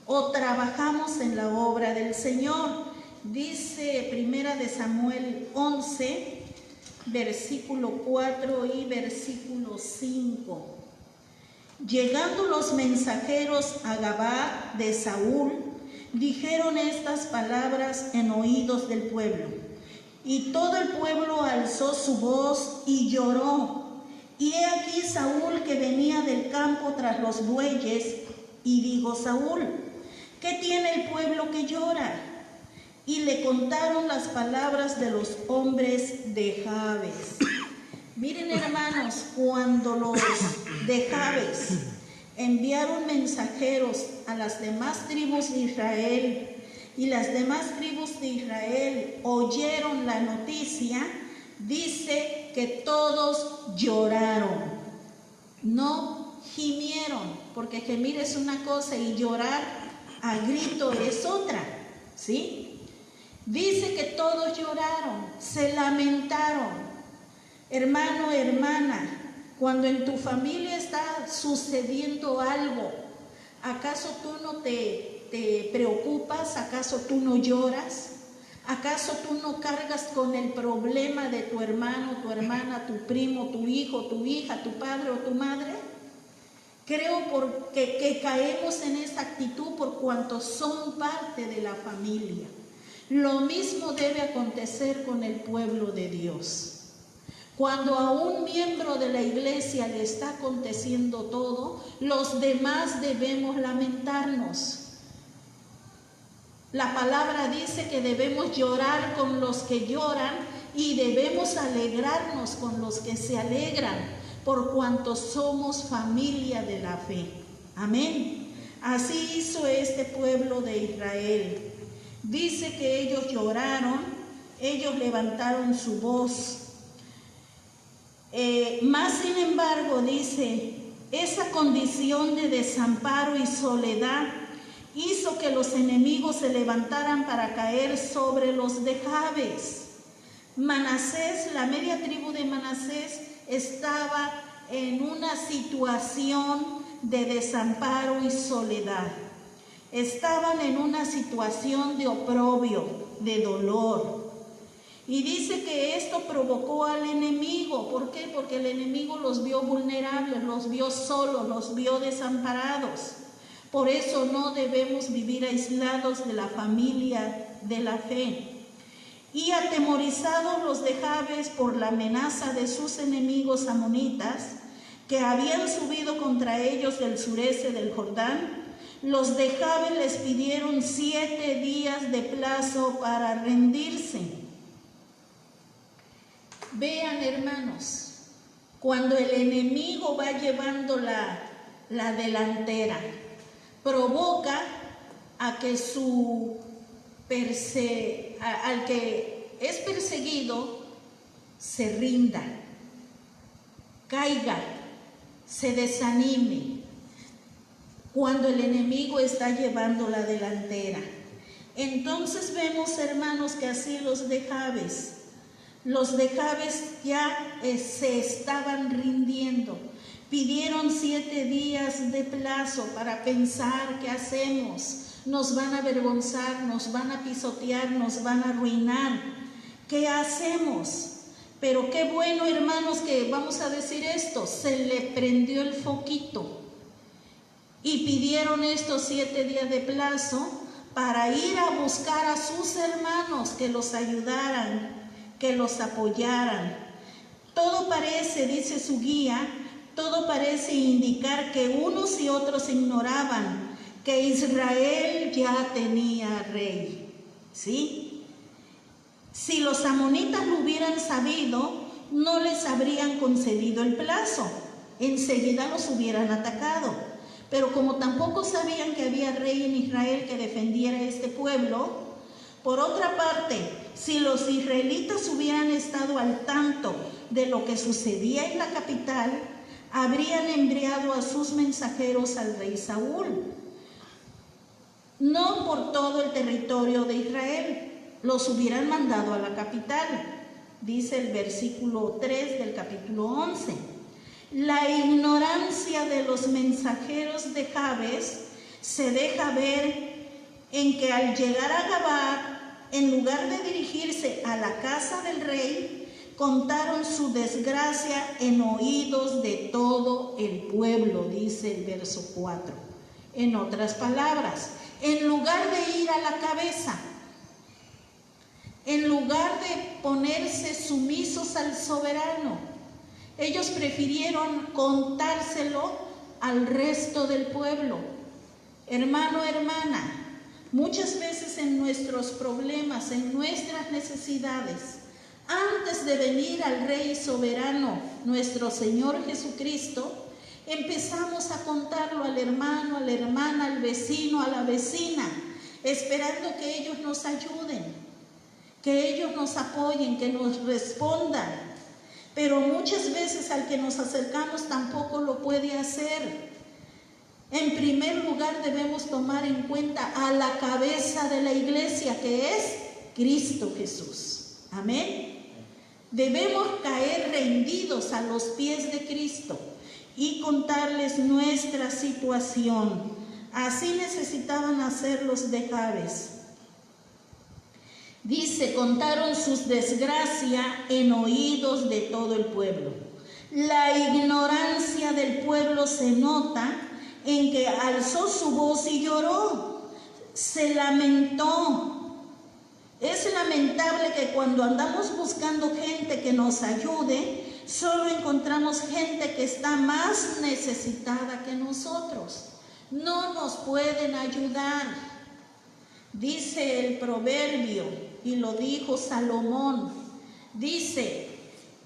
o trabajamos en la obra del Señor. Dice 1 Samuel 11, versículo 4 y versículo 5. Llegando los mensajeros a Gabá de Saúl, dijeron estas palabras en oídos del pueblo. Y todo el pueblo alzó su voz y lloró. Y he aquí Saúl que venía del campo tras los bueyes. Y dijo Saúl, ¿qué tiene el pueblo que llora? Y le contaron las palabras de los hombres de Jabes. Miren, hermanos, cuando los de Jabes enviaron mensajeros a las demás tribus de Israel, y las demás tribus de Israel oyeron la noticia, dice que todos lloraron, no gimieron, porque gemir es una cosa y llorar a grito es otra, ¿sí? Dice que todos lloraron, se lamentaron. Hermano, hermana, cuando en tu familia está sucediendo algo, ¿acaso tú no te preocupas? ¿Acaso tú no lloras? ¿Acaso tú no cargas con el problema de tu hermano, tu hermana, tu primo, tu hijo, tu hija, tu padre o tu madre? Creo que caemos en esa actitud por cuanto son parte de la familia. Lo mismo debe acontecer con el pueblo de Dios. Cuando a un miembro de la iglesia le está aconteciendo todo, los demás debemos lamentarnos. La palabra dice que debemos llorar con los que lloran y debemos alegrarnos con los que se alegran, por cuanto somos familia de la fe. Amén. Así hizo este pueblo de Israel. Dice que ellos lloraron, ellos levantaron su voz. Más sin embargo, dice, esa condición de desamparo y soledad hizo que los enemigos se levantaran para caer sobre los de Jabes. Manasés, la media tribu de Manasés, estaba en una situación de desamparo y soledad. Estaban en una situación de oprobio, de dolor. Y dice que esto provocó al enemigo. ¿Por qué? Porque el enemigo los vio vulnerables, los vio solos, los vio desamparados. Por eso no debemos vivir aislados de la familia de la fe. Y atemorizados los de Jabes por la amenaza de sus enemigos amonitas, que habían subido contra ellos del sureste del Jordán, los de Jabes les pidieron 7 días de plazo para rendirse. Vean, hermanos, cuando el enemigo va llevando la delantera, provoca a que al que es perseguido se rinda, caiga, se desanime, cuando el enemigo está llevando la delantera. Entonces vemos, hermanos, que así los de Jabes ya se estaban rindiendo. Pidieron 7 días de plazo para pensar qué hacemos. Nos van a avergonzar, nos van a pisotear, nos van a arruinar. ¿Qué hacemos? Pero qué bueno, hermanos, que vamos a decir esto, se le prendió el foquito y pidieron estos 7 días de plazo para ir a buscar a sus hermanos que los ayudaran, que los apoyaran. Todo parece, dice su guía, todo parece indicar que unos y otros ignoraban que Israel ya tenía rey. ¿Sí? Si los amonitas lo hubieran sabido, no les habrían concedido el plazo. Enseguida los hubieran atacado. Pero como tampoco sabían que había rey en Israel que defendiera este pueblo, por otra parte, si los israelitas hubieran estado al tanto de lo que sucedía en la capital, habrían enviado a sus mensajeros al rey Saúl. No por todo el territorio de Israel, los hubieran mandado a la capital, dice el versículo 3 del capítulo 11. La ignorancia de los mensajeros de Jabes se deja ver en que al llegar a Gabaa, en lugar de dirigirse a la casa del rey, contaron su desgracia en oídos de todo el pueblo, dice el verso 4. En otras palabras, en lugar de ir a la cabeza, en lugar de ponerse sumisos al soberano, ellos prefirieron contárselo al resto del pueblo. Hermano, hermana, muchas veces en nuestros problemas, en nuestras necesidades, antes de venir al Rey soberano, nuestro Señor Jesucristo, empezamos a contarlo al hermano, a la hermana, al vecino, a la vecina, esperando que ellos nos ayuden, que ellos nos apoyen, que nos respondan. Pero muchas veces al que nos acercamos tampoco lo puede hacer. En primer lugar debemos tomar en cuenta a la cabeza de la iglesia, que es Cristo Jesús. Amén. Debemos caer rendidos a los pies de Cristo y contarles nuestra situación. Así necesitaban hacer los de Jabes. Dice, contaron sus desgracias en oídos de todo el pueblo. La ignorancia del pueblo se nota en que alzó su voz y lloró, se lamentó. Es lamentable que cuando andamos buscando gente que nos ayude, solo encontramos gente que está más necesitada que nosotros. No nos pueden ayudar. Dice el proverbio, y lo dijo Salomón, dice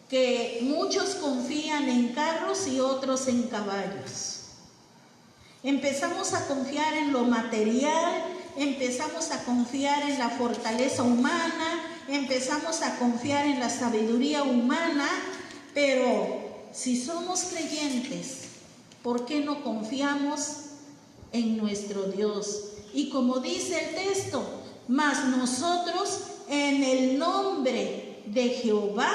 que muchos confían en carros y otros en caballos. Empezamos a confiar en lo material, empezamos a confiar en la fortaleza humana, empezamos a confiar en la sabiduría humana, pero si somos creyentes, ¿por qué no confiamos en nuestro Dios? Y como dice el texto, mas nosotros en el nombre de Jehová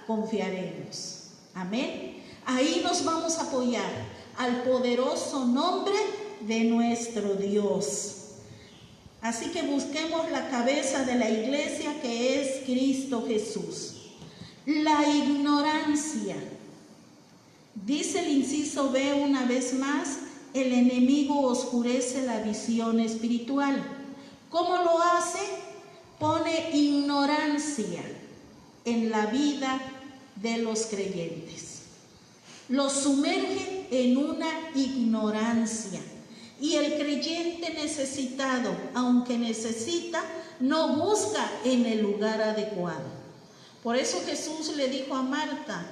confiaremos. Amén. Ahí nos vamos a apoyar al poderoso nombre de nuestro Dios. Así que busquemos la cabeza de la iglesia, que es Cristo Jesús. La ignorancia. Dice el inciso B una vez más, el enemigo oscurece la visión espiritual. ¿Cómo lo hace? Pone ignorancia en la vida de los creyentes. Los sumerge en una ignorancia. Y el creyente necesitado, aunque necesita, no busca en el lugar adecuado. Por eso Jesús le dijo a Marta,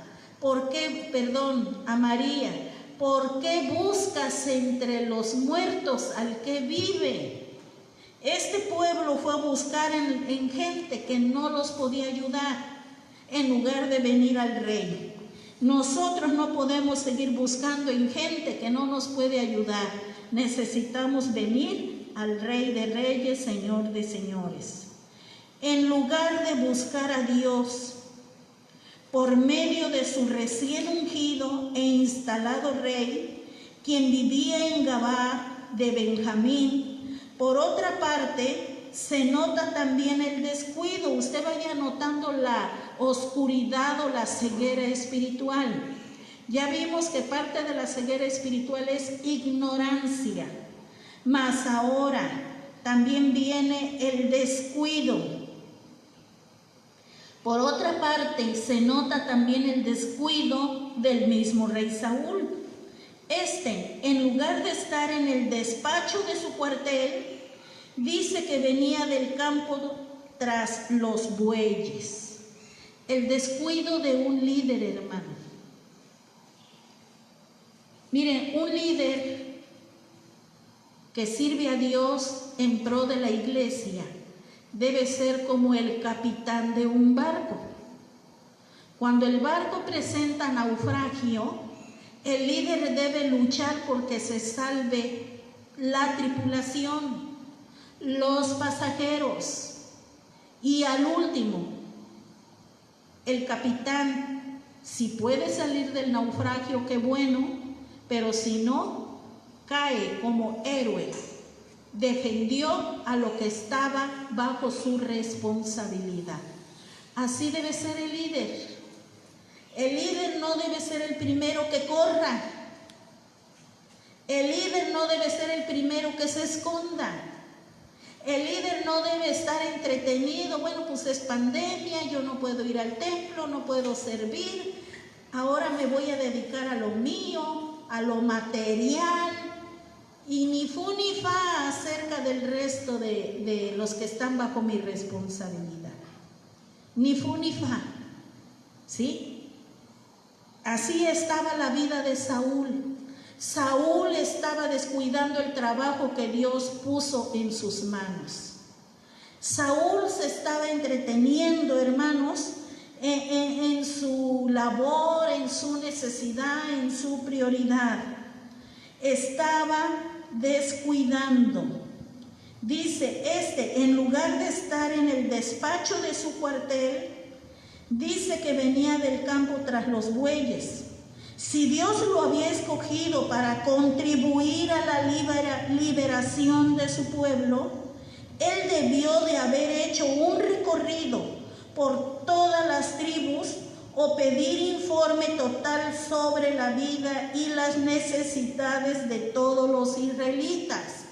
a María, ¿por qué buscas entre los muertos al que vive? Este pueblo fue a buscar en gente que no los podía ayudar, en lugar de venir al Rey. Nosotros no podemos seguir buscando en gente que no nos puede ayudar. Necesitamos venir al Rey de Reyes, Señor de Señores. En lugar de buscar a Dios por medio de su recién ungido e instalado Rey, quien vivía en Gabá de Benjamín, por otra parte, se nota también el descuido. Usted vaya notando la oscuridad o la ceguera espiritual. Ya vimos que parte de la ceguera espiritual es ignorancia, mas ahora también viene el descuido. Por otra parte, se nota también el descuido del mismo rey Saúl. En lugar de estar en el despacho de su cuartel, dice que venía del campo tras los bueyes. El descuido de un líder, hermano. Miren, un líder que sirve a Dios en pro de la iglesia debe ser como el capitán de un barco. Cuando el barco presenta naufragio, el líder debe luchar porque se salve la tripulación, los pasajeros y al último, el capitán. Si puede salir del naufragio, qué bueno, pero si no, cae como héroe. Defendió a lo que estaba bajo su responsabilidad. Así debe ser el líder. El líder no debe ser el primero que corra. El líder no debe ser el primero que se esconda. El líder no debe estar entretenido. Bueno, pues es pandemia, yo no puedo ir al templo, no puedo servir. Ahora me voy a dedicar a lo mío, a lo material. Y ni fu ni fa acerca del resto de los que están bajo mi responsabilidad. Ni fu ni fa. ¿Sí? Así estaba la vida de Saúl. Saúl estaba descuidando el trabajo que Dios puso en sus manos. Saúl se estaba entreteniendo, hermanos, en su labor, en su necesidad, en su prioridad. Estaba descuidando. Dice, en lugar de estar en el despacho de su cuartel, dice que venía del campo tras los bueyes. Si Dios lo había escogido para contribuir a la liberación de su pueblo, Él debió de haber hecho un recorrido por todas las tribus o pedir informe total sobre la vida y las necesidades de todos los israelitas.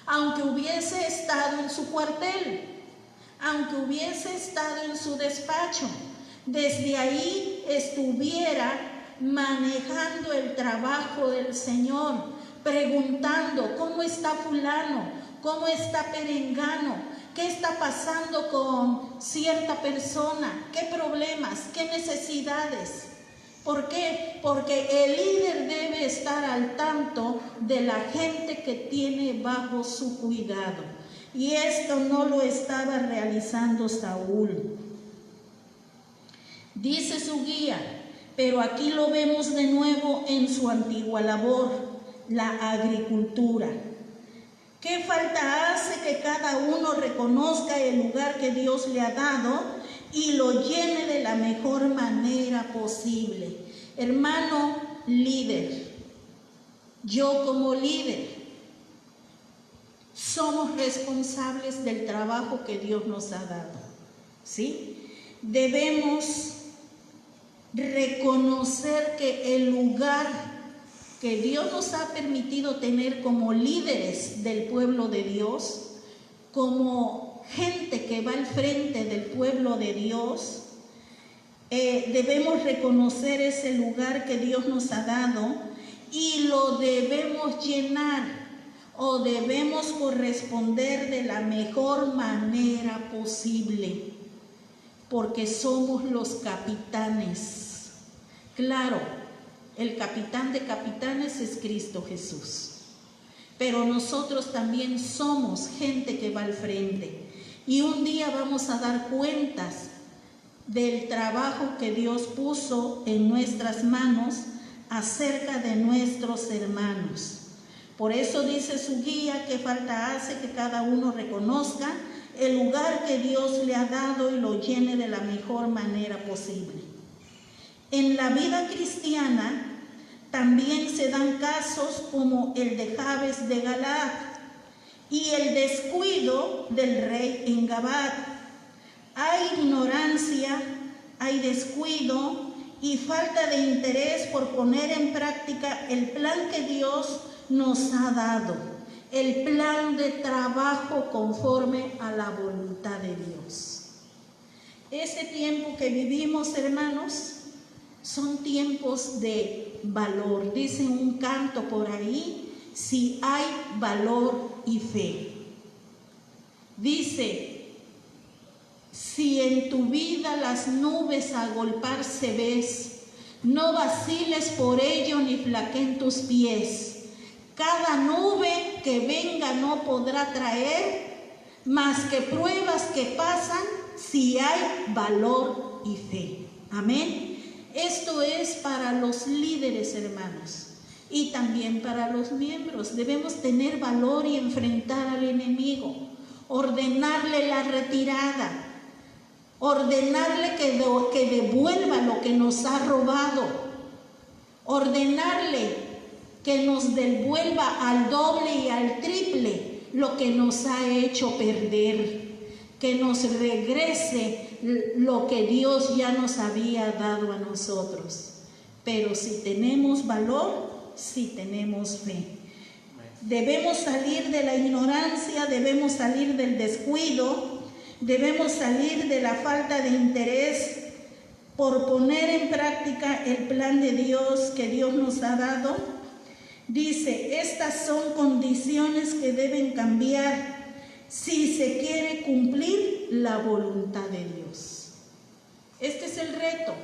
Aunque hubiese estado en su cuartel, aunque hubiese estado en su despacho, desde ahí estuviera manejando el trabajo del Señor, preguntando cómo está fulano, cómo está perengano, qué está pasando con cierta persona, qué problemas, qué necesidades. ¿Por qué? Porque el líder debe estar al tanto de la gente que tiene bajo su cuidado. Y esto no lo estaba realizando Saúl. Dice su guía, pero aquí lo vemos de nuevo en su antigua labor, la agricultura. ¿Qué falta hace que cada uno reconozca el lugar que Dios le ha dado y lo llene de la mejor manera posible? Hermano líder, yo como líder, somos responsables del trabajo que Dios nos ha dado, ¿sí? Debemos reconocer que el lugar que Dios nos ha permitido tener como líderes del pueblo de Dios, como gente que va al frente del pueblo de Dios, debemos reconocer ese lugar que Dios nos ha dado y lo debemos llenar o debemos corresponder de la mejor manera posible, porque somos los capitanes. Claro, el capitán de capitanes es Cristo Jesús, pero nosotros también somos gente que va al frente y un día vamos a dar cuentas del trabajo que Dios puso en nuestras manos acerca de nuestros hermanos. Por eso dice su guía que falta hace que cada uno reconozca el lugar que Dios le ha dado y lo llene de la mejor manera posible. En la vida cristiana también se dan casos como el de Jabes de Galaad y el descuido del rey en Gabad. Hay ignorancia, hay descuido y falta de interés por poner en práctica el plan que Dios nos ha dado, el plan de trabajo conforme a la voluntad de Dios. Ese tiempo que vivimos, hermanos, son tiempos de valor. Dice un canto por ahí, si hay valor y fe. Dice, si en tu vida las nubes agolparse ves, no vaciles por ello ni flaqueen tus pies. Cada nube que venga no podrá traer más que pruebas que pasan si hay valor y fe. Amén. Esto es para los líderes, hermanos, y también para los miembros. Debemos tener valor y enfrentar al enemigo, ordenarle la retirada, ordenarle que devuelva lo que nos ha robado, ordenarle que nos devuelva al doble y al triple lo que nos ha hecho perder, que nos regrese lo que Dios ya nos había dado a nosotros. Pero si tenemos valor, si tenemos fe, debemos salir de la ignorancia, debemos salir del descuido, debemos salir de la falta de interés por poner en práctica el plan de Dios que Dios nos ha dado. Dice, estas son condiciones que deben cambiar si se quiere cumplir la voluntad de Dios. Este es el reto.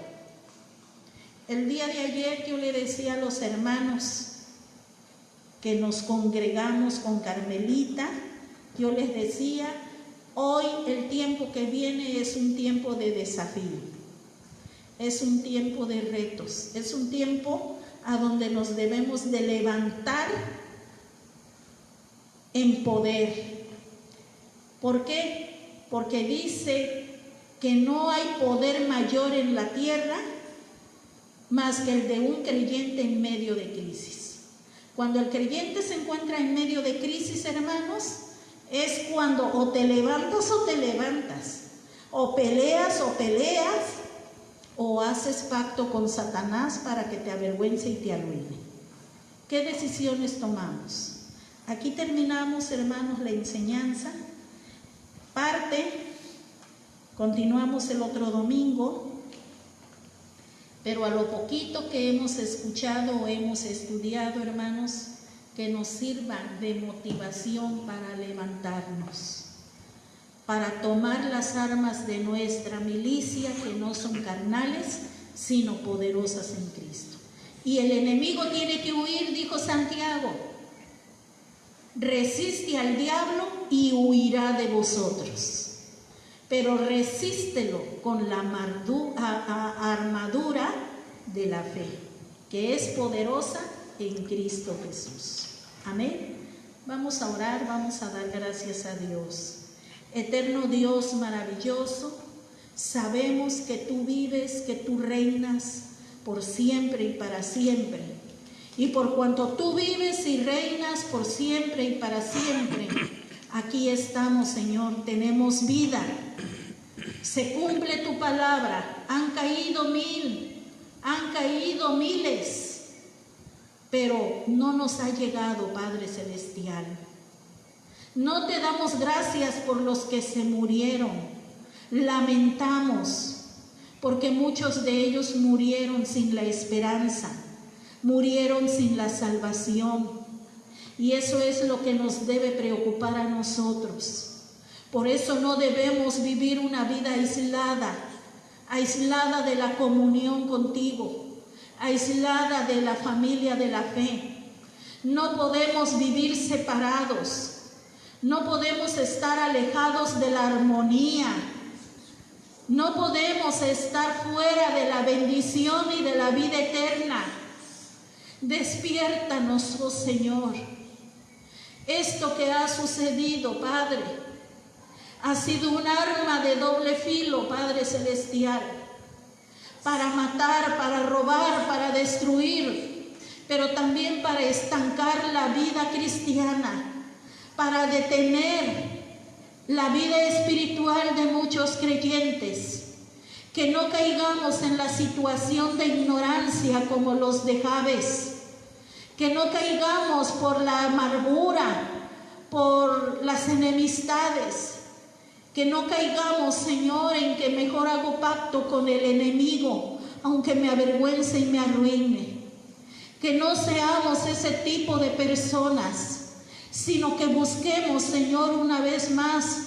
El día de ayer yo le decía a los hermanos que nos congregamos con Carmelita, yo les decía, hoy el tiempo que viene es un tiempo de desafío, es un tiempo de retos, es un tiempo a donde nos debemos de levantar en poder. ¿Por qué? Porque dice que no hay poder mayor en la tierra más que el de un creyente en medio de crisis. Cuando el creyente se encuentra en medio de crisis, hermanos, es cuando o te levantas, o peleas, o haces pacto con Satanás para que te avergüence y te arruine. ¿Qué decisiones tomamos? Aquí terminamos, hermanos, la enseñanza. Continuamos el otro domingo. pero a lo poquito que hemos escuchado o hemos estudiado, hermanos, que nos sirva de motivación para levantarnos, para tomar las armas de nuestra milicia, que no son carnales, sino poderosas en Cristo. Y el enemigo tiene que huir, dijo Santiago. Resiste al diablo y huirá de vosotros. Pero resístelo con la armadura de la fe, que es poderosa en Cristo Jesús. Amén. Vamos a orar, vamos a dar gracias a Dios. Eterno Dios maravilloso, sabemos que tú vives, que tú reinas por siempre y para siempre. Y por cuanto tú vives y reinas por siempre y para siempre, aquí estamos, Señor, tenemos vida. Se cumple tu palabra. Han caído miles, pero no nos ha llegado, Padre Celestial. No te damos gracias por los que se murieron. Lamentamos, porque muchos de ellos murieron sin la esperanza, murieron sin la salvación. Y eso es lo que nos debe preocupar a nosotros. Por eso no debemos vivir una vida aislada de la comunión contigo, aislada de la familia de la fe. No podemos vivir separados, no podemos estar alejados de la armonía, no podemos estar fuera de la bendición y de la vida eterna. Despiértanos, oh Señor. Esto que ha sucedido, Padre, ha sido un arma de doble filo, Padre Celestial, para matar, para robar, para destruir, pero también para estancar la vida cristiana, para detener la vida espiritual de muchos creyentes. Que no caigamos en la situación de ignorancia como los de Jabes, que no caigamos por la amargura, por las enemistades, que no caigamos, Señor, en que mejor hago pacto con el enemigo, aunque me avergüence y me arruine. Que no seamos ese tipo de personas, sino que busquemos, Señor, una vez más,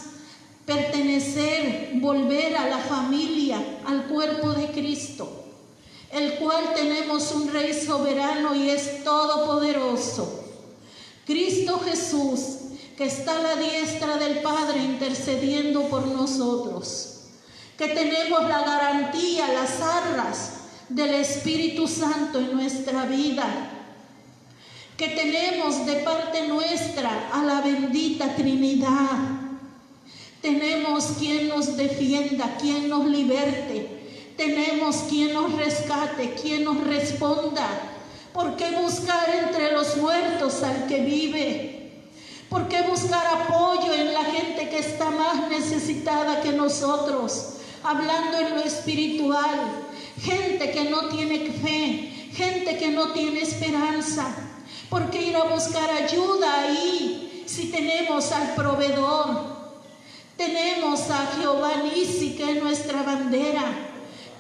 pertenecer, volver a la familia, al cuerpo de Cristo, el cual tenemos un Rey soberano y es todopoderoso. Cristo Jesús, que está a la diestra del Padre intercediendo por nosotros, que tenemos la garantía, las arras del Espíritu Santo en nuestra vida, que tenemos de parte nuestra a la bendita Trinidad. Tenemos quien nos defienda, quien nos liberte, tenemos quien nos rescate, quien nos responda. ¿Por qué buscar entre los muertos al que vive? ¿Por qué buscar apoyo en la gente que está más necesitada que nosotros? Hablando en lo espiritual, gente que no tiene fe, gente que no tiene esperanza. ¿Por qué ir a buscar ayuda ahí si tenemos al proveedor? Tenemos a Jehová Nisi, que es nuestra bandera.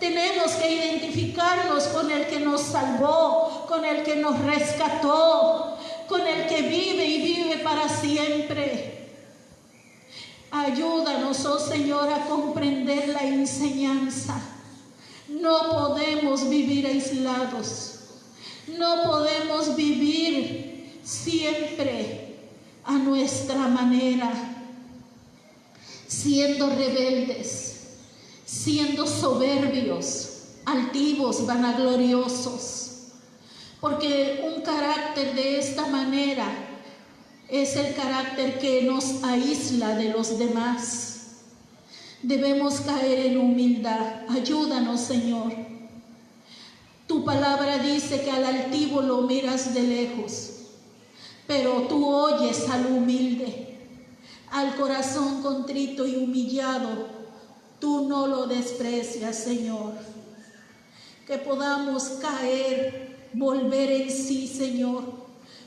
Tenemos que identificarnos con el que nos salvó, con el que nos rescató, con el que vive y vive para siempre. Ayúdanos, oh Señor, a comprender la enseñanza. No podemos vivir aislados. No podemos vivir siempre a nuestra manera, siendo rebeldes, siendo soberbios, altivos, vanagloriosos. Porque un carácter de esta manera es el carácter que nos aísla de los demás. Debemos caer en humildad. Ayúdanos, Señor. Tu palabra dice que al altivo lo miras de lejos, pero tú oyes al humilde, al corazón contrito y humillado. Tú no lo desprecias, Señor. Que podamos caer, volver en sí, Señor,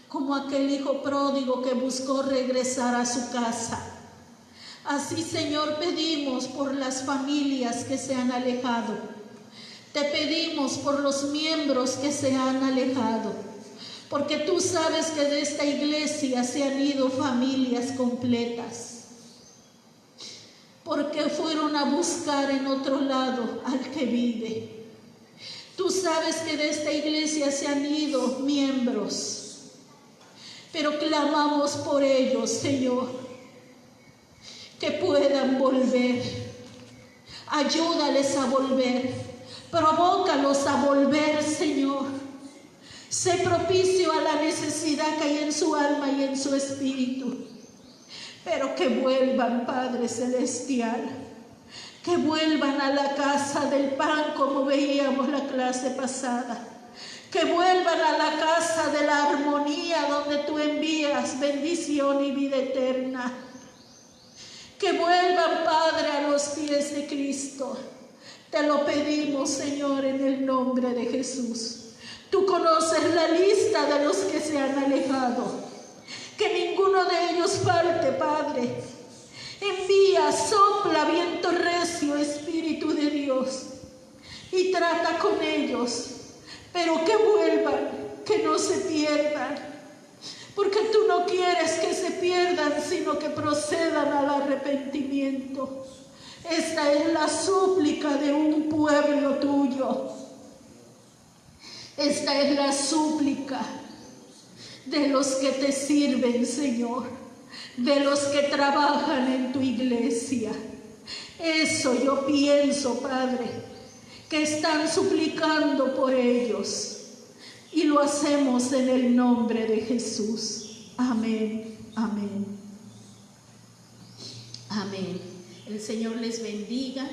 como aquel hijo pródigo que buscó regresar a su casa. Así, Señor, pedimos por las familias que se han alejado. Te pedimos por los miembros que se han alejado, porque tú sabes que de esta iglesia se han ido familias completas, porque fueron a buscar en otro lado al que vive. Tú sabes que de esta iglesia se han ido miembros, pero clamamos por ellos, Señor, que puedan volver. Ayúdales a volver, provócalos a volver, Señor. Sé propicio a la necesidad que hay en su alma y en su espíritu, pero que vuelvan, Padre Celestial, que vuelvan a la casa del pan, como veíamos la clase pasada, que vuelvan a la casa de la armonía, donde tú envías bendición y vida eterna. Que vuelvan, Padre, a los pies de Cristo. Te lo pedimos, Señor, en el nombre de Jesús. Tú conoces la lista de los que se han alejado. Que ninguno de ellos falte, Padre. Envía, sopla viento recio, Espíritu de Dios, y trata con ellos, pero que vuelvan, que no se pierdan. Porque tú no quieres que se pierdan, sino que procedan al arrepentimiento. Esta es la súplica de un pueblo tuyo. Esta es la súplica de los que te sirven, Señor, de los que trabajan en tu iglesia. Eso yo pienso, Padre, que están suplicando por ellos. Y lo hacemos en el nombre de Jesús. Amén, amén, amén. El Señor les bendiga.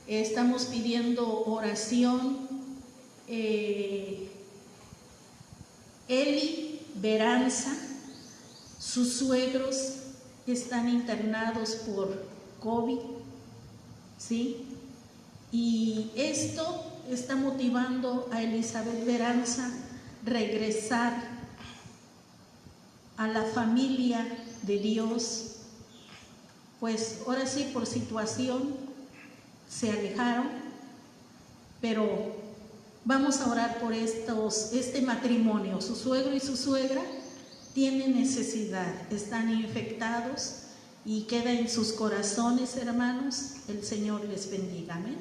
Estamos pidiendo oración. Eli Veranza, sus suegros están internados por COVID, ¿sí? Y esto está motivando a Elizabeth Veranza regresar a la familia de Dios. Pues ahora sí, por situación se alejaron, pero vamos a orar por este matrimonio. Su suegro y su suegra tienen necesidad, están infectados y queda en sus corazones, hermanos. El Señor les bendiga. Amén.